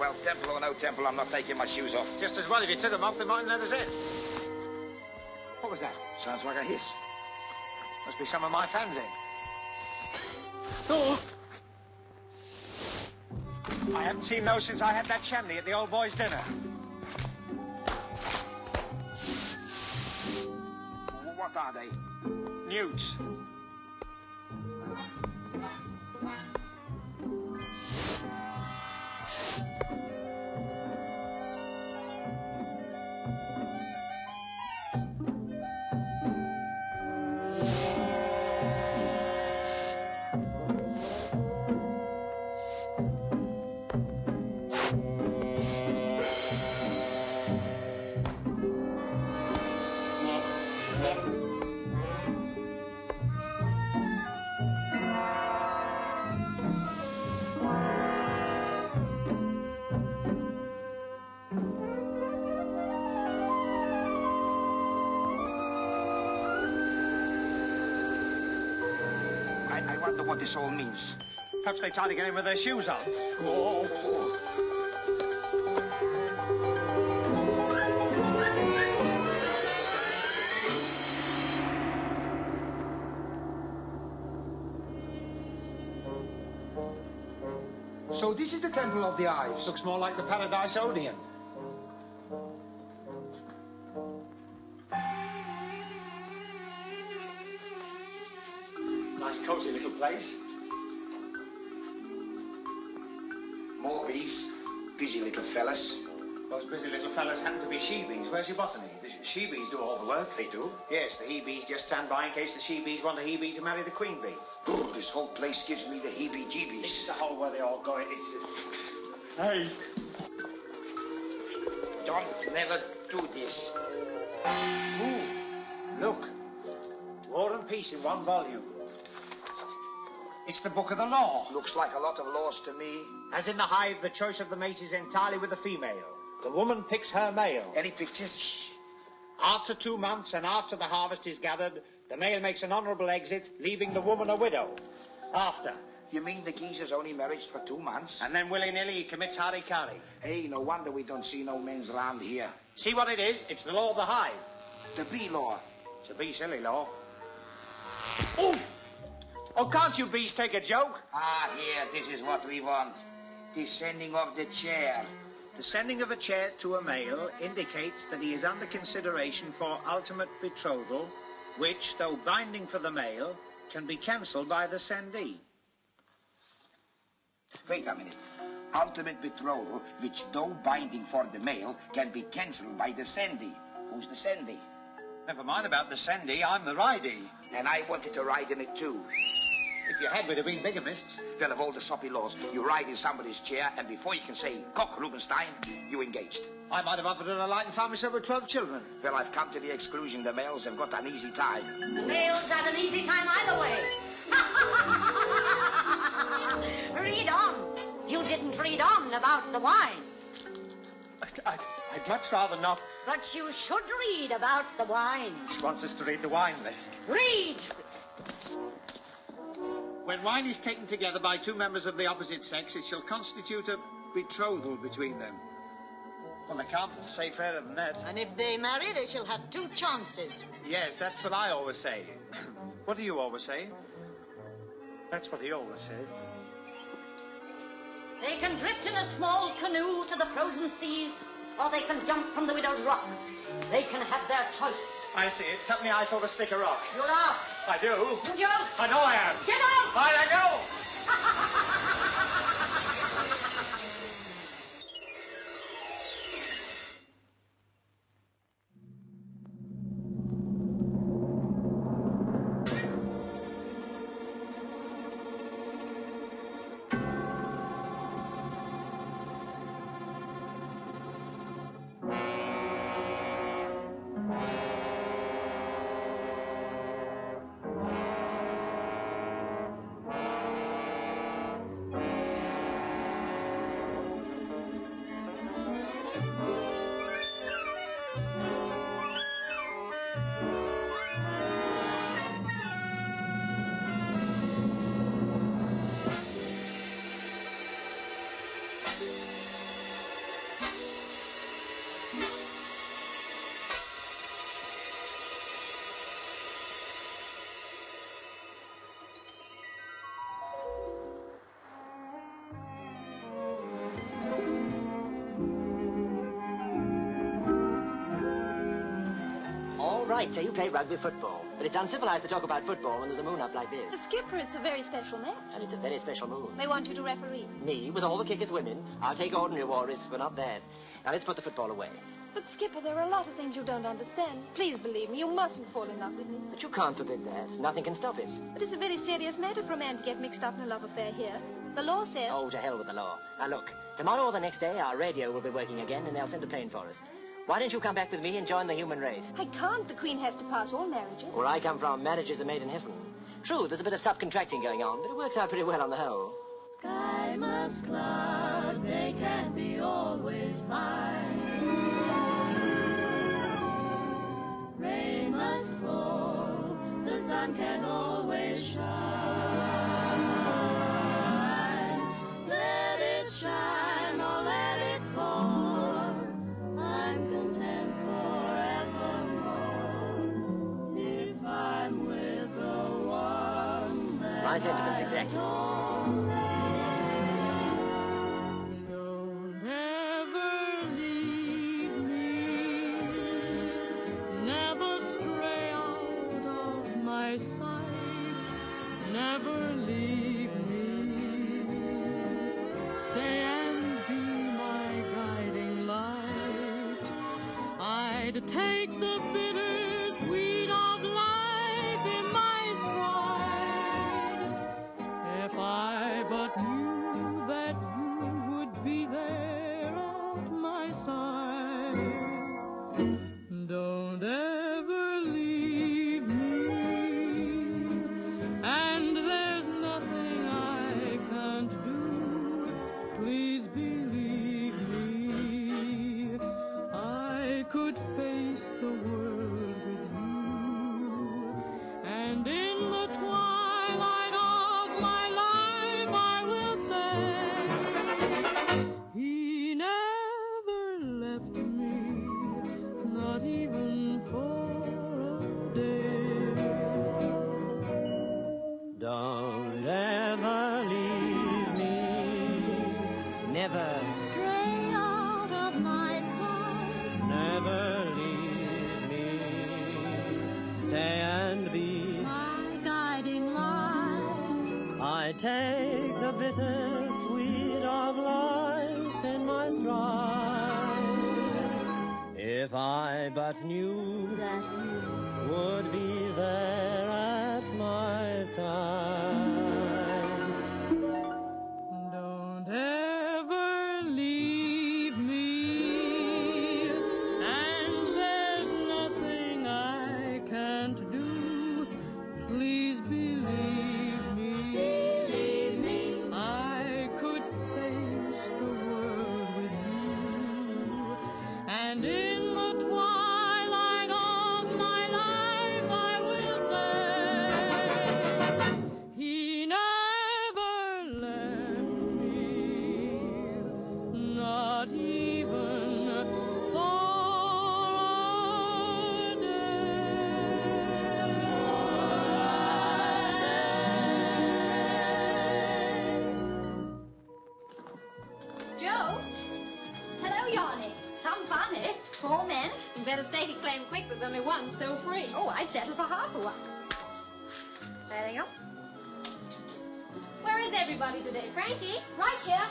Well, temple or no temple, I'm not taking my shoes off. Just as well. If you took them off, they mightn't let us in. What was that? Sounds like a hiss. Must be some of my fans in. Oh! I haven't seen those since I had that chimney at the old boys' dinner. What are they? Newts. I wonder what this all means. Perhaps they try to get in with their shoes on. Oh. So this is the Temple of the Ives. Looks more like the Paradise Odeon. Nice cozy little place. More bees. Busy little fellas. Those busy little fellas happen to be she-bees. Where's your botany? The she-bees do all the work. They do? Yes, the he-bees just stand by in case the she-bees want a he-bee to marry the queen bee. Oh, this whole place gives me the heebie-jeebies. It's the hole where they all go. It's... Hey. Don't never do this. Ooh, look. War and Peace in one volume. It's the book of the law. Looks like a lot of laws to me. As in the hive, the choice of the mate is entirely with the female. The woman picks her male. Any pictures? After 2 months and after the harvest is gathered, the male makes an honourable exit, leaving the woman a widow. After. You mean the geezer's only married for 2 months? And then willy-nilly he commits harikari. Hey, no wonder we don't see no men's round here. See what it is? It's the law of the hive. The bee law. It's a bee silly law. Oh! Oh, can't you bees take a joke? Ah, here, this is what we want. The sending of the chair. The sending of a chair to a male indicates that he is under consideration for ultimate betrothal, which, though binding for the male, can be cancelled by the sendee. Wait a minute. Ultimate betrothal, which, though binding for the male, can be cancelled by the sendee. Who's the sendee? Never mind about the sendee, I'm the ridee. And I wanted to ride in it too. If you had, we'd have been bigamists. Well, of all the soppy laws, you ride in somebody's chair, and before you can say, "Cock, Rubenstein," you engaged. I might have offered her a light and found myself with 12 children. Well, I've come to the exclusion. The males have got an easy time. The males had an easy time either way. Read on. You didn't read on about the wine. I'd much rather not. But you should read about the wine. She wants us to read the wine list. Read! When wine is taken together by 2 members of the opposite sex, it shall constitute a betrothal between them. Well, they can't say fairer than that. And if they marry, they shall have 2 chances. Yes, that's what I always say. What do you always say? That's what he always says. They can drift in a small canoe to the frozen seas, or they can jump from the widow's rock. They can have their choice. I see. It's up me I saw the stick of rock. You're out. I do. You're out. I know I am. Get out. Right, I go. Right, so you play rugby football. But it's uncivilized to talk about football when there's a moon up like this. The skipper, it's a very special match. And it's a very special moon. They want you to referee. Me, with all the kickers women, I'll take ordinary war risks, but not that. Now let's put the football away. But, Skipper, there are a lot of things you don't understand. Please believe me, you mustn't fall in love with me. But you can't forbid that. Nothing can stop it. But it's a very serious matter for a man to get mixed up in a love affair here. The law says... Oh, to hell with the law. Now, look, tomorrow or the next day, our radio will be working again, and they'll send a plane for us. Why don't you come back with me and join the human race? I can't. The Queen has to pass all marriages. Where I come from, marriages are made in heaven. True, there's a bit of subcontracting going on, but it works out pretty well on the whole. Skies must cloud, they can't be always fine. Rain must fall, the sun can always shine. Let it shine or let it fall. I'm content forevermore if I'm with the one that My sentiments exactly. Don't ever leave me, never stray out of my sight, never leave me, stay and be my guiding light. I'd take the bittersweet of life in my stride. If I but knew that you would be there at my side. Don't ever leave me, and there's nothing I can't do. Please believe me, I could face the world with you, and in the twilight of my life I will say, he never left me, not even for a day. Don't ever leave me, never Stray out of my sight. never leave me. Stay and be My guiding light. I take the bittersweet of life in my stride. If I but knew That you would be there at my side. Don't ever leave me, and there's nothing I can't do. Please believe me, I could face the world with you, and in the twilight of my life I will say, he never left me, not even for a Joe? Hello, Jani. Some fun, eh? 4 men? You better stake a claim quick. There's only one still free. Oh, I'd settle for half a one. There you go. Where is everybody today? Frankie? Right here.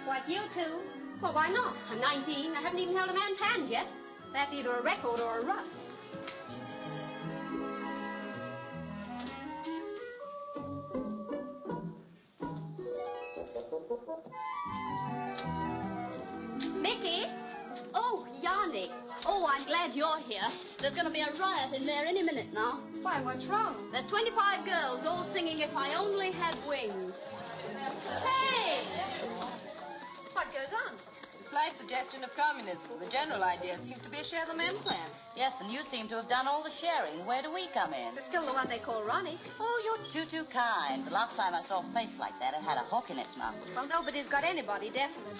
What, you two? Well, why not? I'm 19. I haven't even held a man's hand yet. That's either a record or a rut. Mickey? Oh, Jani. Oh, I'm glad you're here. There's going to be a riot in there any minute now. Why, what's wrong? There's 25 girls all singing If I Only Had Wings. Hey! What goes on? The slight suggestion of communism. The general idea seems to be a share the men plan. Yes, and you seem to have done all the sharing. Where do we come in? There's still the one they call Ronnie. Oh, you're too kind. The last time I saw a face like that, it had a hook in its mouth. Well, nobody's got anybody, definitely.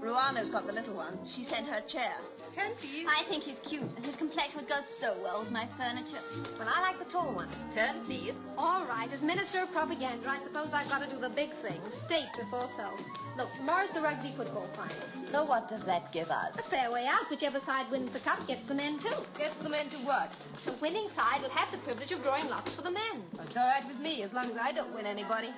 Rouana's got the little one. She sent her chair. 10, please. I think he's cute, and his complexion would go so well with my furniture. Well, I like the tall one. 10, please. All right, as Minister of Propaganda, I suppose I've got to do the big thing. State before self. Look, tomorrow's the rugby football final. So what does that give us? A fair way out. Whichever side wins the cup gets the men, too. Gets the men to what? The winning side will have the privilege of drawing lots for the men. It's all right with me, as long as I don't win anybody.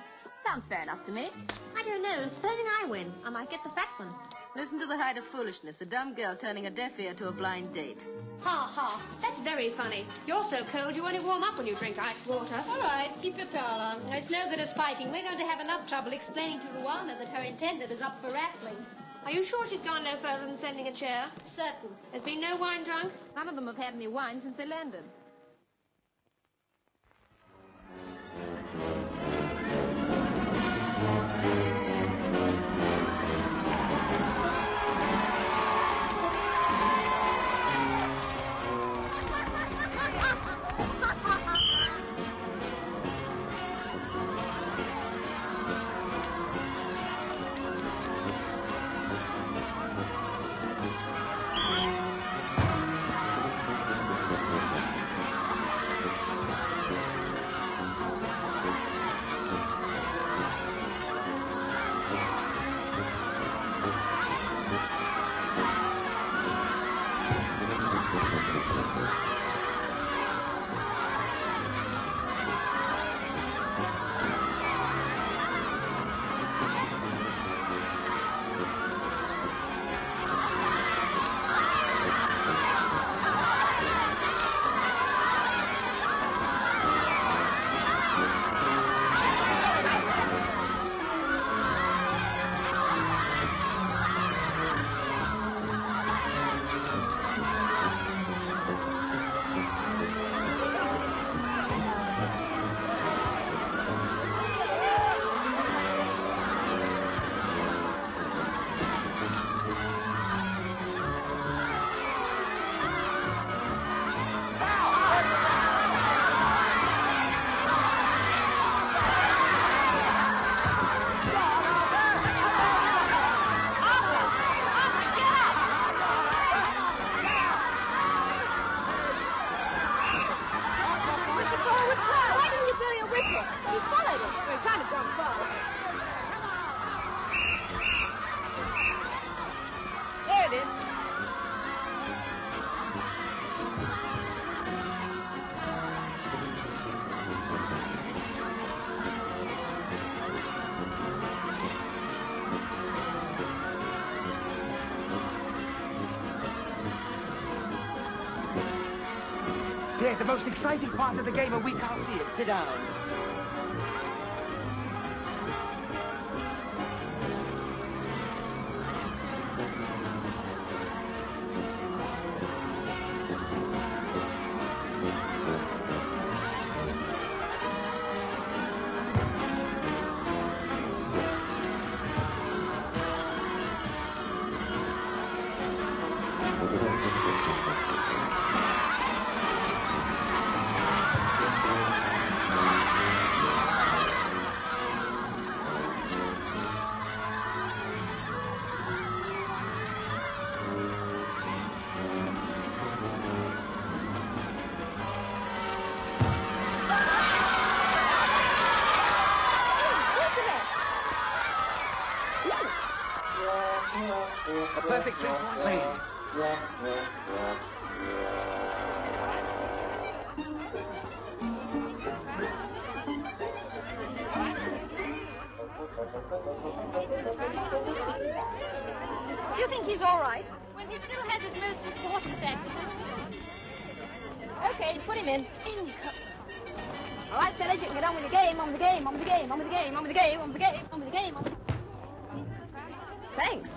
Sounds fair enough to me. I don't know. Supposing I win, I might get the fat one. Listen to the height of foolishness. A dumb girl turning a deaf ear to a blind date. Ha, ha. That's very funny. You're so cold you only warm up when you drink iced water. All right, keep your towel on. It's no good us fighting. We're going to have enough trouble explaining to Rouana that her intended is up for rattling. Are you sure she's gone no further than sending a chair? Certain. There's been no wine drunk? None of them have had any wine since they landed. Yeah, the most exciting part of the game, and we can't see it. Sit down. A perfect 3-point lead. You think he's all right? When he still has his most important act. Okay, put him in. All right, fellas, you can get on with the game, Thanks.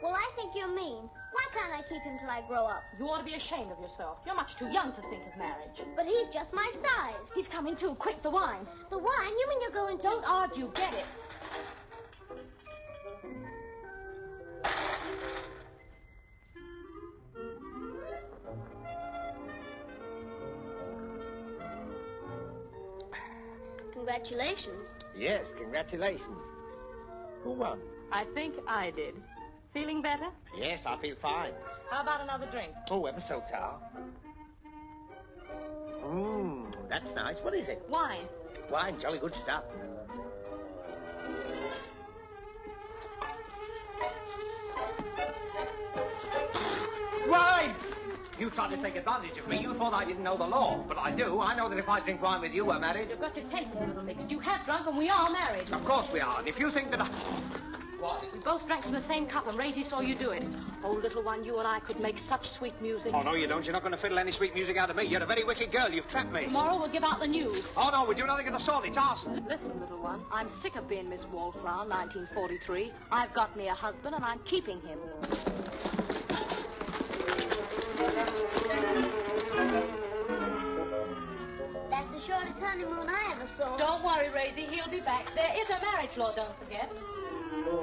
Well, I think you're mean. Why can't I keep him till I grow up? You ought to be ashamed of yourself. You're much too young to think of marriage. But he's just my size. He's coming too. Quick, the wine. The wine? You mean you're going to... Don't argue. Get it. Congratulations. Yes, congratulations. Who won? I think I did. Feeling better? Yes, I feel fine. How about another drink? Oh, ever so tall. That's nice. What is it? Wine. Wine, jolly good stuff. Wine! You tried to take advantage of me. You thought I didn't know the law. But I do. I know that if I drink wine with you, we're married. You've got your tastes a little mixed. You have drunk and we are married. Of course we are. And if you think that I... What? We both drank from the same cup and Raisy saw you do it. Oh, little one, you and I could make such sweet music. Oh, no, you don't. You're not going to fiddle any sweet music out of me. You're a very wicked girl. You've trapped me. Tomorrow we'll give out the news. Oh, no, we'll do nothing of the sort. It's arson. Listen, little one, I'm sick of being Miss Wallflower, 1943. I've got me a husband and I'm keeping him. That's the shortest honeymoon I ever saw. Don't worry, Raisy. He'll be back. There is a marriage law, don't forget. Well,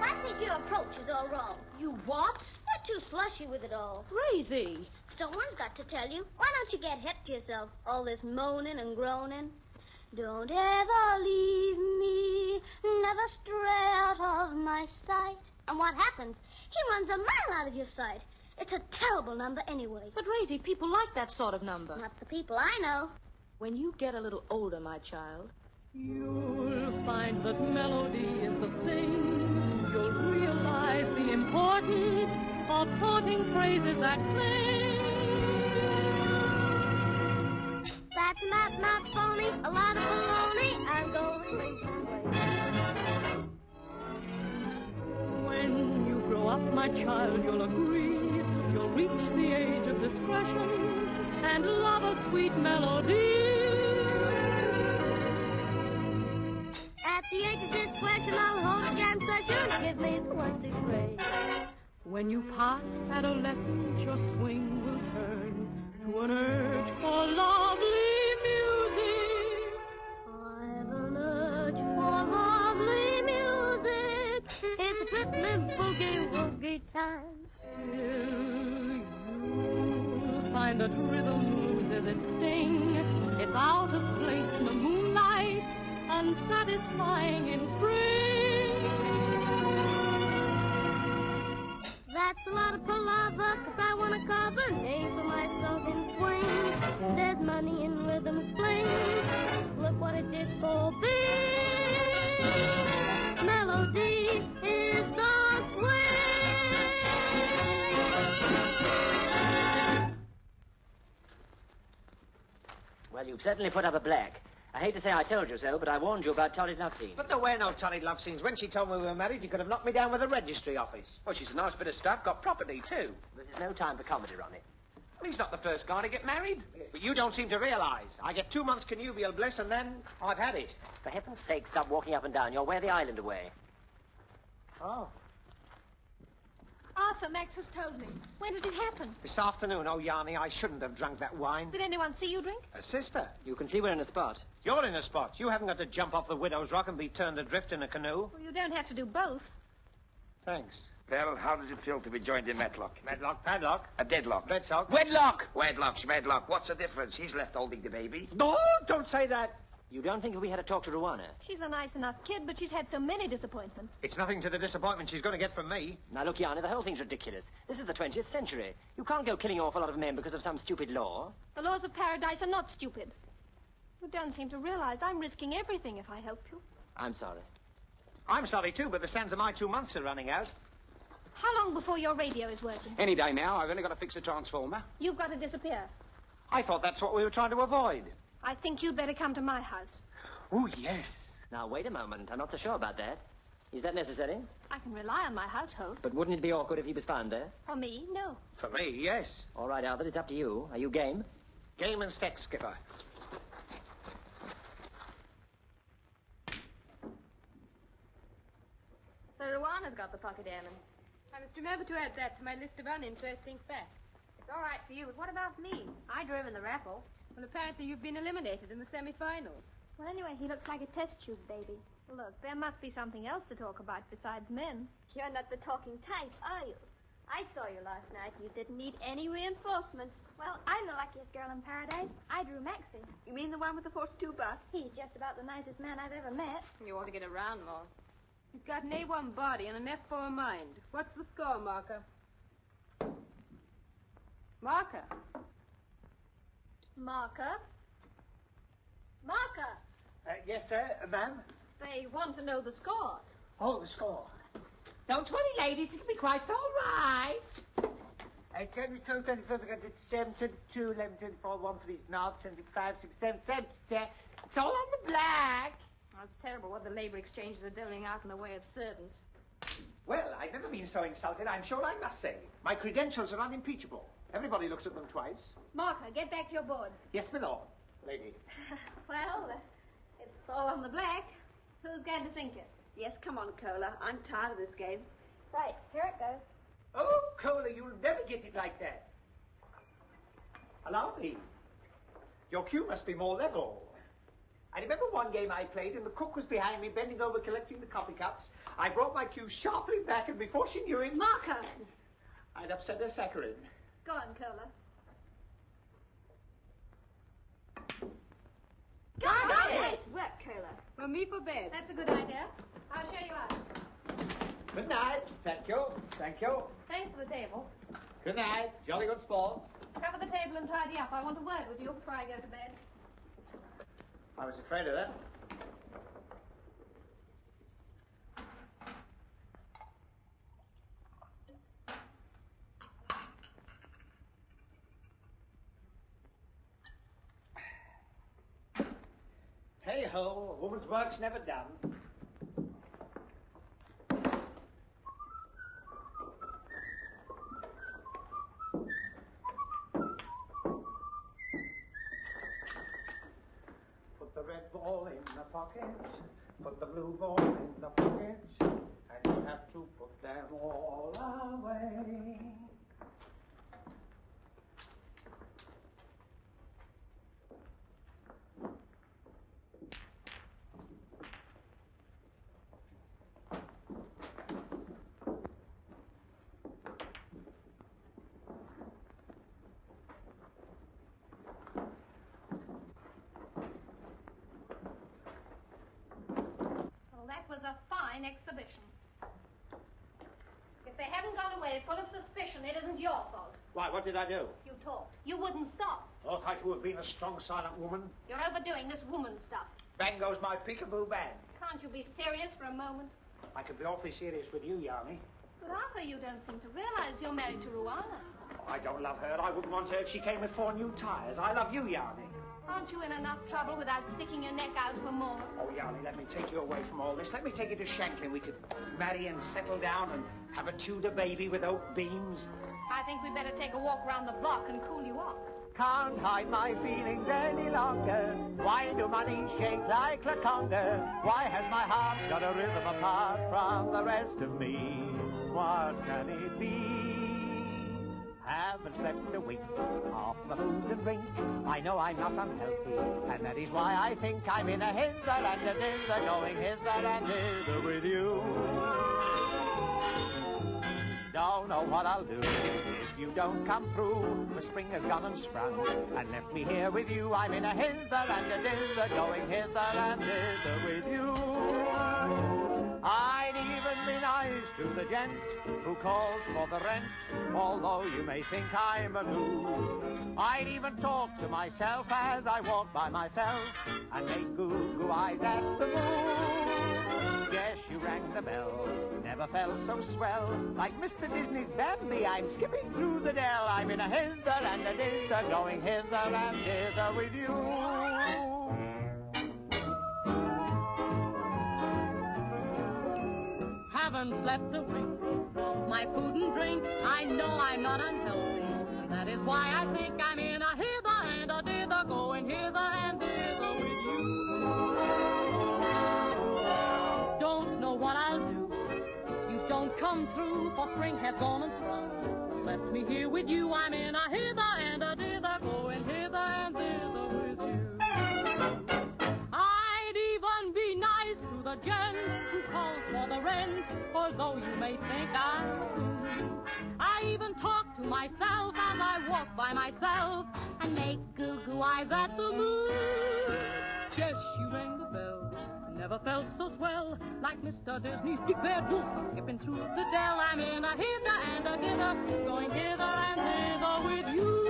I think your approach is all wrong. You what? You're too slushy with it all. Raisy. Someone's got to tell you. Why don't you get hip to yourself? All this moaning and groaning. Don't ever leave me, never stray out of my sight. And what happens? He runs a mile out of your sight. It's a terrible number anyway. But, Raisy, people like that sort of number. Not the people I know. When you get a little older, my child, you'll find that melody is the thing. You'll realize the importance of quoting phrases that cling. That's not phony, a lot of baloney. I'm going this way. When you grow up, my child, you'll agree. You'll reach the age of discretion and love a sweet melody. At the age of discretion, I'll hold a jam session. Give me the 1, 2, 3. When you pass adolescence, your swing will turn to an urge for lovely music. I've an urge for lovely music. It's a twiddling boogie-woogie time. Still, you'll find that rhythm loses its sting. It's out of place in the moonlight, unsatisfying in spring. That's a lot of palaver, 'cause I want to carve a name for myself in swing. There's money in rhythm's fling. Look what it did for me. Melody is the swing. Well, you've certainly put up a black. I hate to say I told you so, but I warned you about torrid love scenes. But there were no torrid love scenes. When she told me we were married, you could have knocked me down with a registry office. Oh, she's a nice bit of stuff. Got property, too. This is no time for comedy, Ronnie. Well, he's not the first guy to get married. But you don't seem to realise. I get 2 months connubial bliss, and then I've had it. For heaven's sake, stop walking up and down. You'll wear the island away. Oh. Arthur, Max has told me. When did it happen? This afternoon. Oh, Jani, I shouldn't have drunk that wine. Did anyone see you drink? A sister. You can see we're in a spot. You're in a spot. You haven't got to jump off the Widow's Rock and be turned adrift in a canoe. Well, you don't have to do both. Thanks. Well, how does it feel to be joined in Matlock? Medlock, padlock. A deadlock. Bedsock. Wedlock! Wedlock, schmedlock. What's the difference? He's left holding the baby. No, don't say that. You don't think we had to talk to Rouana? She's a nice enough kid, but she's had so many disappointments. It's nothing to the disappointment she's going to get from me. Now, look, Jani, the whole thing's ridiculous. This is the 20th century. You can't go killing an awful lot of men because of some stupid law. The laws of paradise are not stupid. You don't seem to realize I'm risking everything if I help you. I'm sorry. I'm sorry, too, but the sands of my 2 months are running out. How long before your radio is working? Any day now. I've only got to fix a transformer. You've got to disappear. I thought that's what we were trying to avoid. I think you'd better come to my house. Oh, yes. Now, wait a moment. I'm not so sure about that. Is that necessary? I can rely on my household. But wouldn't it be awkward if he was found there? For me, no. For me, yes. All right, Albert, it's up to you. Are you game? Game and sex, Skipper. So Rouana's got the pocket airman. I must remember to add that to my list of uninteresting facts. It's all right for you, but what about me? I drove in the raffle. Well, apparently you've been eliminated in the semi-finals. Well, anyway, he looks like a test tube baby. Look, there must be something else to talk about besides men. You're not the talking type, are you? I saw you last night. You didn't need any reinforcements. Well, I'm the luckiest girl in paradise. I drew Maxie. You mean the one with the 42 bust? He's just about the nicest man I've ever met. You ought to get around more. He's got an A1 body and an F4 mind. What's the score, Marker? Marker? Marker? Marker! Yes, sir, ma'am? They want to know the score. Oh, the score. Don't worry, ladies. It'll be quite all right. 22, 24, 27, 22, 11, 24, 1, 3, 9, 25, 6, 7, 7, 7. It's all on the black. Oh, it's terrible what the labor exchanges are doling out in the way of servants. Well, I've never been so insulted, I'm sure I must say. My credentials are unimpeachable. Everybody looks at them twice. Marker, get back to your board. Yes, my lord. Lady. Well, it's all on the black. Who's going to sink it? Yes, come on, Cola. I'm tired of this game. Right, here it goes. Oh, Cola, you'll never get it like that. Allow me. Your cue must be more level. I remember one game I played, and the cook was behind me, bending over, collecting the coffee cups. I brought my cue sharply back, and before she knew it... Marker! I'd upset her saccharin. Go on, Cola. Got it! Work, Cola. Well, me for bed. That's a good idea. I'll show you out. Good night. Thank you. Thank you. Thanks for the table. Good night. Jolly good sports. Cover the table and tidy up. I want a word with you before I go to bed. I was afraid of that. Hey-ho, a woman's work's never done. Put the red ball in the pocket, put the blue ball in the pocket, and you have to put them all away. Was a fine exhibition. If they haven't gone away full of suspicion, it isn't your fault. Why, what did I do? You talked. You wouldn't stop. Ought I to have been a strong, silent woman? You're overdoing this woman stuff. Bang goes my peekaboo bang. Can't you be serious for a moment? I could be awfully serious with you, Jani. But Arthur, you don't seem to realize you're married to Rouana. Oh, I don't love her. I wouldn't want her if she came with 4 new tires. I love you, Jani. Aren't you in enough trouble without sticking your neck out for more? Oh, Jani, let me take you away from all this. Let me take you to Shanklin. We could marry and settle down and have a Tudor baby with oak beams. I think we'd better take a walk around the block and cool you off. Can't hide my feelings any longer. Why do my knees shake like a conga? Why has my heart got a rhythm apart from the rest of me? What can it be? Haven't slept a wink, off my food and drink. I know I'm not unhealthy, and that is why I think I'm in a hither and a dither, going hither and hither with you. Don't know what I'll do if you don't come through. The spring has gone and sprung and left me here with you. I'm in a hither and a dither, going hither and hither with you. I'd even be nice to the gent who calls for the rent, although you may think I'm a fool. I'd even talk to myself as I walk by myself and make goo-goo eyes at the moon. Yes, you rang the bell, never felt so swell. Like Mr. Disney's Bambi, I'm skipping through the dell. I'm in a hither and a dither, going hither and hither with you. Haven't slept a wink, off my food and drink. I know I'm not unhealthy, and that is why I think I'm in a hither and a dither, going hither and dither with you. Don't know what I'll do if you don't come through, for spring has gone and sprung, left me here with you. I'm in a hither and a dither, going hither and dither with you. I'd even be nice to the gent who calls for the rent, although you may think I even talk to myself as I walk by myself and make goo-goo eyes at the moon. Yes, you rang the bell, never felt so swell, like Mr. Disney's big-bad wolf. I'm skipping through the dell. I'm in a hither and a dither, going hither and hither with you.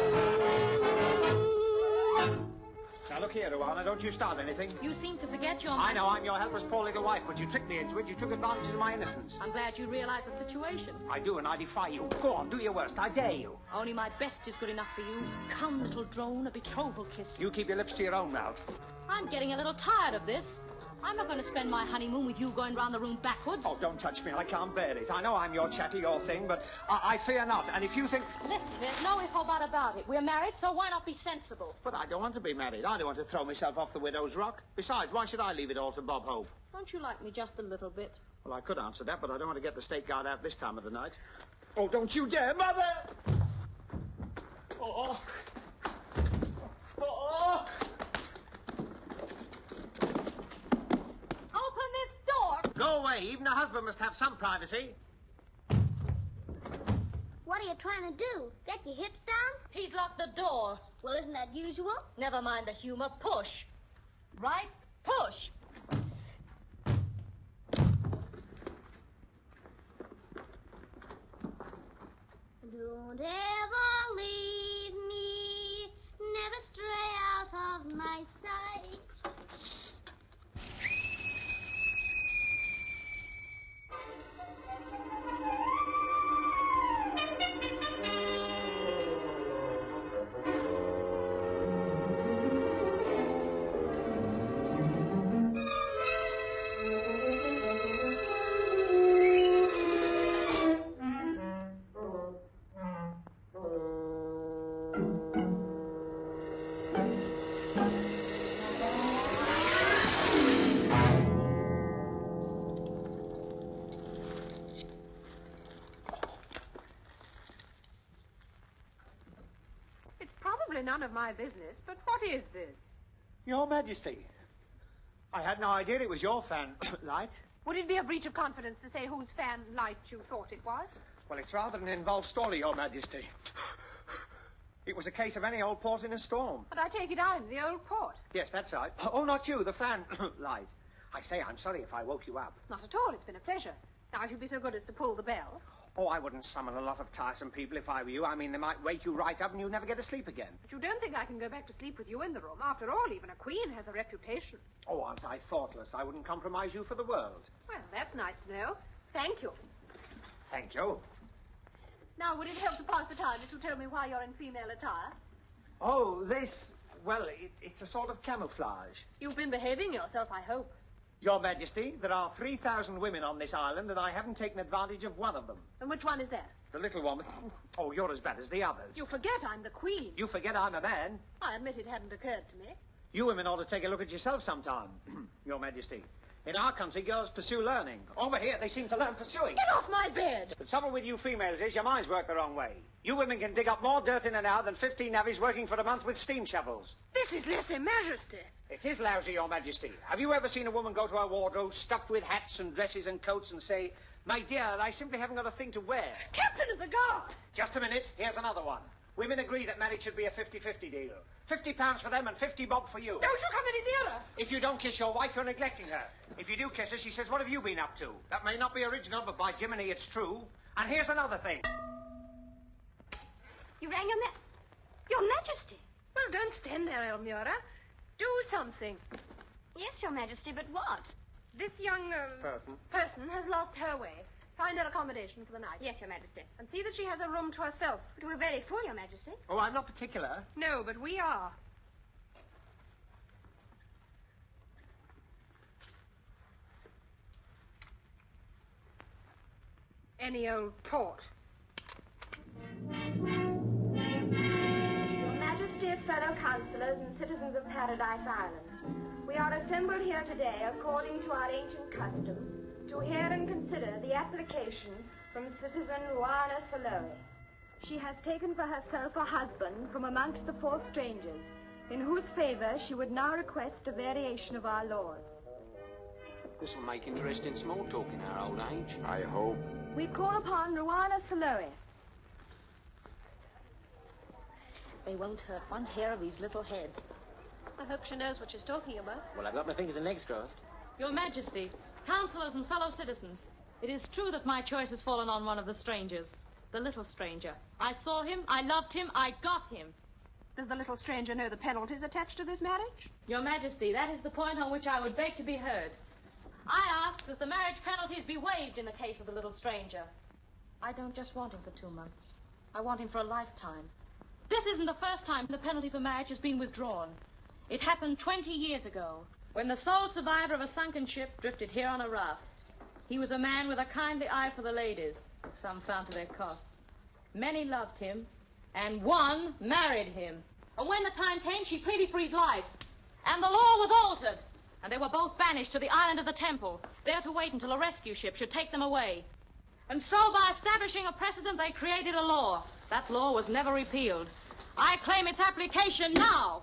Now, look here, Rouana, don't you start anything. You seem to forget your... I know, I'm your helpless poor little wife, but you tricked me into it. You took advantage of my innocence. I'm glad you realize the situation. I do, and I defy you. Go on, do your worst. I dare you. Only my best is good enough for you. Come, little drone, a betrothal kiss. You keep your lips to your own mouth. I'm getting a little tired of this. I'm not going to spend my honeymoon with you going round the room backwards. Oh, don't touch me. I can't bear it. I know I'm your chatty, your thing, but I fear not. And if you think... Listen, there's no if or but about it. We're married, so why not be sensible? But I don't want to be married. I don't want to throw myself off the widow's rock. Besides, why should I leave it all to Bob Hope? Don't you like me just a little bit? Well, I could answer that, but I don't want to get the state guard out this time of the night. Oh, don't you dare, Mother! Oh. Oh. Open this door! Go away. Even a husband must have some privacy. What are you trying to do? Get your hips down? He's locked the door. Well, isn't that usual? Never mind the humor. Push. Right? Push. Don't ever leave me, never stray out of my sight. None of my business, but what is this? Your Majesty. I had no idea it was your fan light. Would it be a breach of confidence to say whose fan light you thought it was? Well, it's rather an involved story, Your Majesty. It was a case of any old port in a storm. But I take it I'm the old port. Yes, that's right. Oh, not you, the fan light. I say, I'm sorry if I woke you up. Not at all. It's been a pleasure. Now, if you'd be so good as to pull the bell. Oh, I wouldn't summon a lot of tiresome people if I were you. I mean, they might wake you right up and you'd never get to sleep again. But you don't think I can go back to sleep with you in the room? After all, even a queen has a reputation. Oh, aren't I thoughtless? I wouldn't compromise you for the world. Well, that's nice to know. Thank you. Thank you. Now, would it help to pass the time if you tell me why you're in female attire? Oh, this... Well, it's a sort of camouflage. You've been behaving yourself, I hope. Your Majesty, there are 3,000 women on this island, and I haven't taken advantage of one of them. And which one is that? The little one. Oh, you're as bad as the others. You forget I'm the Queen. You forget I'm a man. I admit it hadn't occurred to me. You women ought to take a look at yourself sometime, Your Majesty. In our country, girls pursue learning. Over here, they seem to learn pursuing. Get off my bed! The trouble with you females is your minds work the wrong way. You women can dig up more dirt in an hour than 15 navvies working for a month with steam shovels. This is lese-majesty. It is lousy, Your Majesty. Have you ever seen a woman go to her wardrobe stuffed with hats and dresses and coats and say, "My dear, I simply haven't got a thing to wear"? Captain of the Guard! Just a minute. Here's another one. Women agree that marriage should be a 50-50 deal. £50 for them and 50 bob for you. Don't you come any nearer. If you don't kiss your wife, you're neglecting her. If you do kiss her, she says, "What have you been up to?" That may not be original, but by Jiminy, it's true. And here's another thing. You rang Your Majesty. Well, don't stand there, Almura. Do something. Yes, Your Majesty, but what? This young, person has lost her way. Find her accommodation for the night. Yes, Your Majesty. And see that she has a room to herself. But we're very full, Your Majesty. Oh, I'm not particular. No, but we are. Any old port. Your Majesty, fellow councillors and citizens of Paradise Island, we are assembled here today according to our ancient custom to hear and consider the application from citizen Rouana Cellier. She has taken for herself a husband from amongst the 4 strangers, in whose favor she would now request a variation of our laws. This will make interesting small talk in our old age. I hope. We call upon Rouana Cellier. They won't hurt one hair of his little head. I hope she knows what she's talking about. Well, I've got my fingers and legs crossed. Your Majesty, councillors and fellow citizens, it is true that my choice has fallen on one of the strangers, the little stranger. I saw him, I loved him, I got him. Does the little stranger know the penalties attached to this marriage? Your Majesty, that is the point on which I would beg to be heard. I ask that the marriage penalties be waived in the case of the little stranger. I don't just want him for 2 months. I want him for a lifetime. This isn't the first time the penalty for marriage has been withdrawn. It happened 20 years ago, when the sole survivor of a sunken ship drifted here on a raft. He was a man with a kindly eye for the ladies, some found to their cost. Many loved him, and one married him. And when the time came, she pleaded for his life. And the law was altered, and they were both banished to the island of the Temple, there to wait until a rescue ship should take them away. And so, by establishing a precedent, they created a law. That law was never repealed. I claim its application now.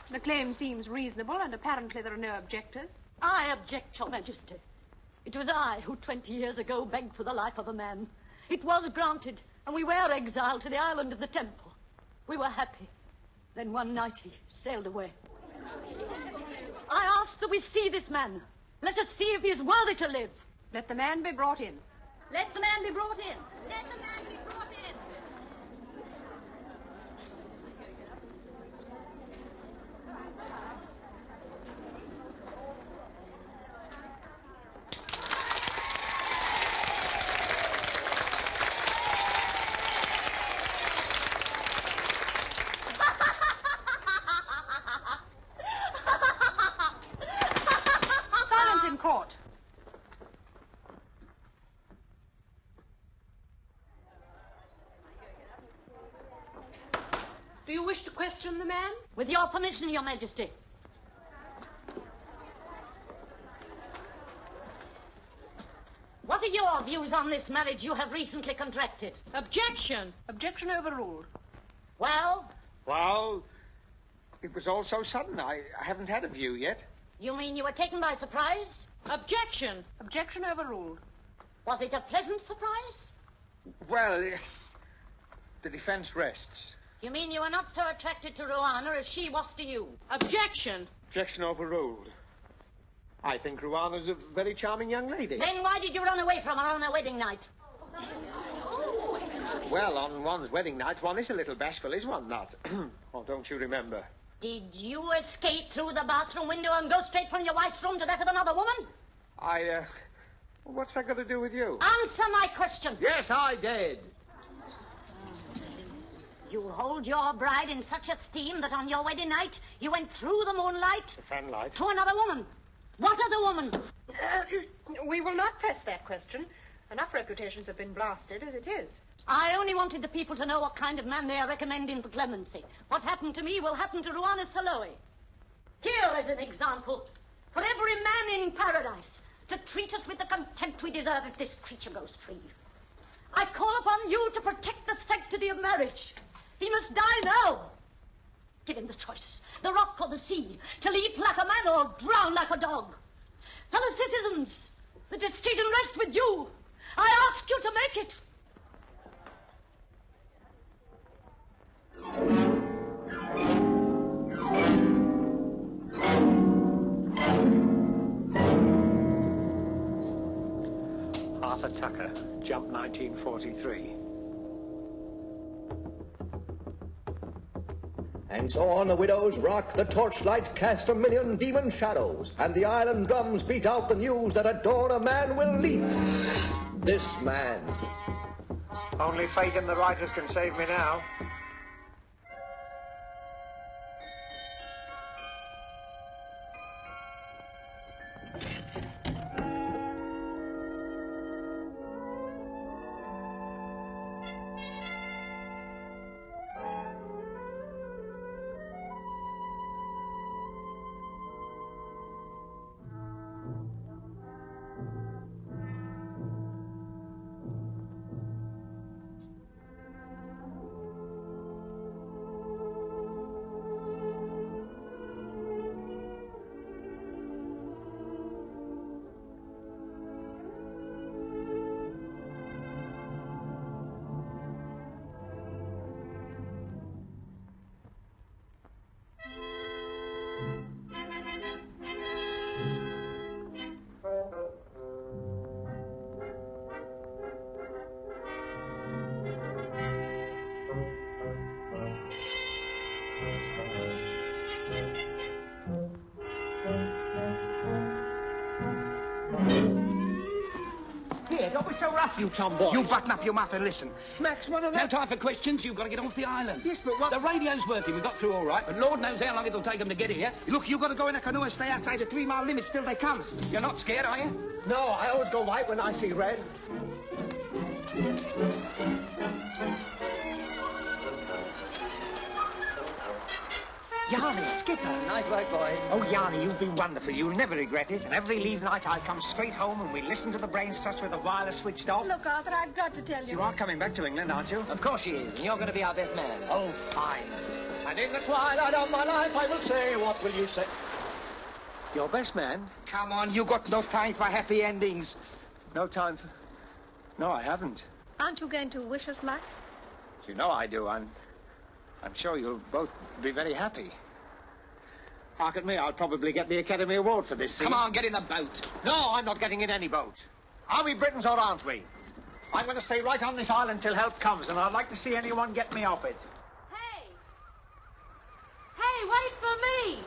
The claim seems reasonable, and apparently there are no objectors. I object, Your Majesty. It was I who 20 years ago begged for the life of a man. It was granted, and we were exiled to the island of the Temple. We were happy. Then one night he sailed away. I ask that we see this man. Let us see if he is worthy to live. Let the man be brought in. Let the man be brought in. Let the man be brought in. Silence in court. Do you wish to question the man? With your permission, Your Majesty. What are your views on this marriage you have recently contracted? Objection! Objection overruled. Well? Well, it was all so sudden. I haven't had a view yet. You mean you were taken by surprise? Objection! Objection overruled. Was it a pleasant surprise? Well, the defense rests. You mean you were not so attracted to Rouana as she was to you? Objection! Objection overruled. I think Rouana's a very charming young lady. Then why did you run away from her on her wedding night? Well, on one's wedding night, one is a little bashful, is one not? Oh, don't you remember? Did you escape through the bathroom window and go straight from your wife's room to that of another woman? What's that got to do with you? Answer my question. Yes, I did. You'll hold your bride in such esteem that on your wedding night you went through the moonlight... The fanlight. ...to another woman. What other woman? We will not press that question. Enough reputations have been blasted as it is. I only wanted the people to know what kind of man they are recommending for clemency. What happened to me will happen to Rouana Cellier. Here is an example for every man in paradise to treat us with the contempt we deserve if this creature goes free. I call upon you to protect the sanctity of marriage. He must die now. Give him the choice, the rock or the sea, to leap like a man or drown like a dog. Fellow citizens, the decision rests with you. I ask you to make it. Arthur Tucker, jump 1943. And so on the widow's rock, the torchlights cast a million demon shadows, and the island drums beat out the news that at dawn a man will leap. This man. Only fate and the writers can save me now. Don't be so rough, you tomboy. You button up your mouth and listen. Max, what on No time for questions. You've got to get off the island. Yes, but what... The radio's working. We got through all right, but Lord knows how long it'll take them to get here. Look, you got to go in a canoe and stay outside the 3-mile limit till they comes. You're not scared, are you? No, I always go white when I see red. Jani, skipper. Nice work, boys. Oh, Jani, you've been wonderful. You'll never regret it. And every leave night I come straight home and we listen to the brain stuff with the wireless switched off. Look, Arthur, I've got to tell you. You are coming back to England, aren't you? Of course she is, and you're going to be our best man. Oh, fine. And in the twilight of my life, I will say, what will you say? Your best man? Come on, you got no time for happy endings. No time for... No, I haven't. Aren't you going to wish us luck? You know I do. I'm sure you'll both be very happy. Hark at me, I'll probably get the Academy Award for this scene. Come on, get in the boat. No, I'm not getting in any boat. Are we Britons or aren't we? I'm going to stay right on this island till help comes, and I'd like to see anyone get me off it. Hey! Hey, wait for me!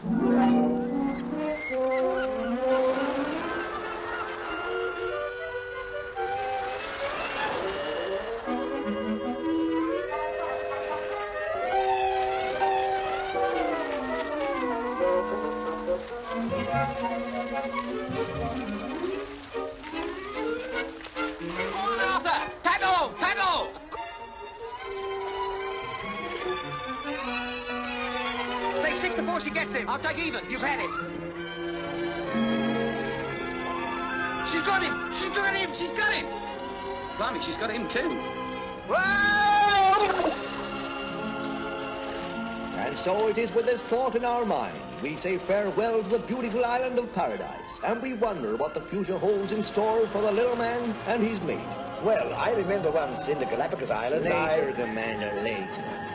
Come on, Arthur! Paddle! Paddle! Take 6 before she gets him. I'll take even. You've had it. She's got him! She's got him! She's got him! Blimey, she's got him too. And so it is with this thought in our mind, we say farewell to the beautiful island of paradise, and we wonder what the future holds in store for the little man and his mate. Well, I remember once in the Galapagos Islands, Later, Commander, later.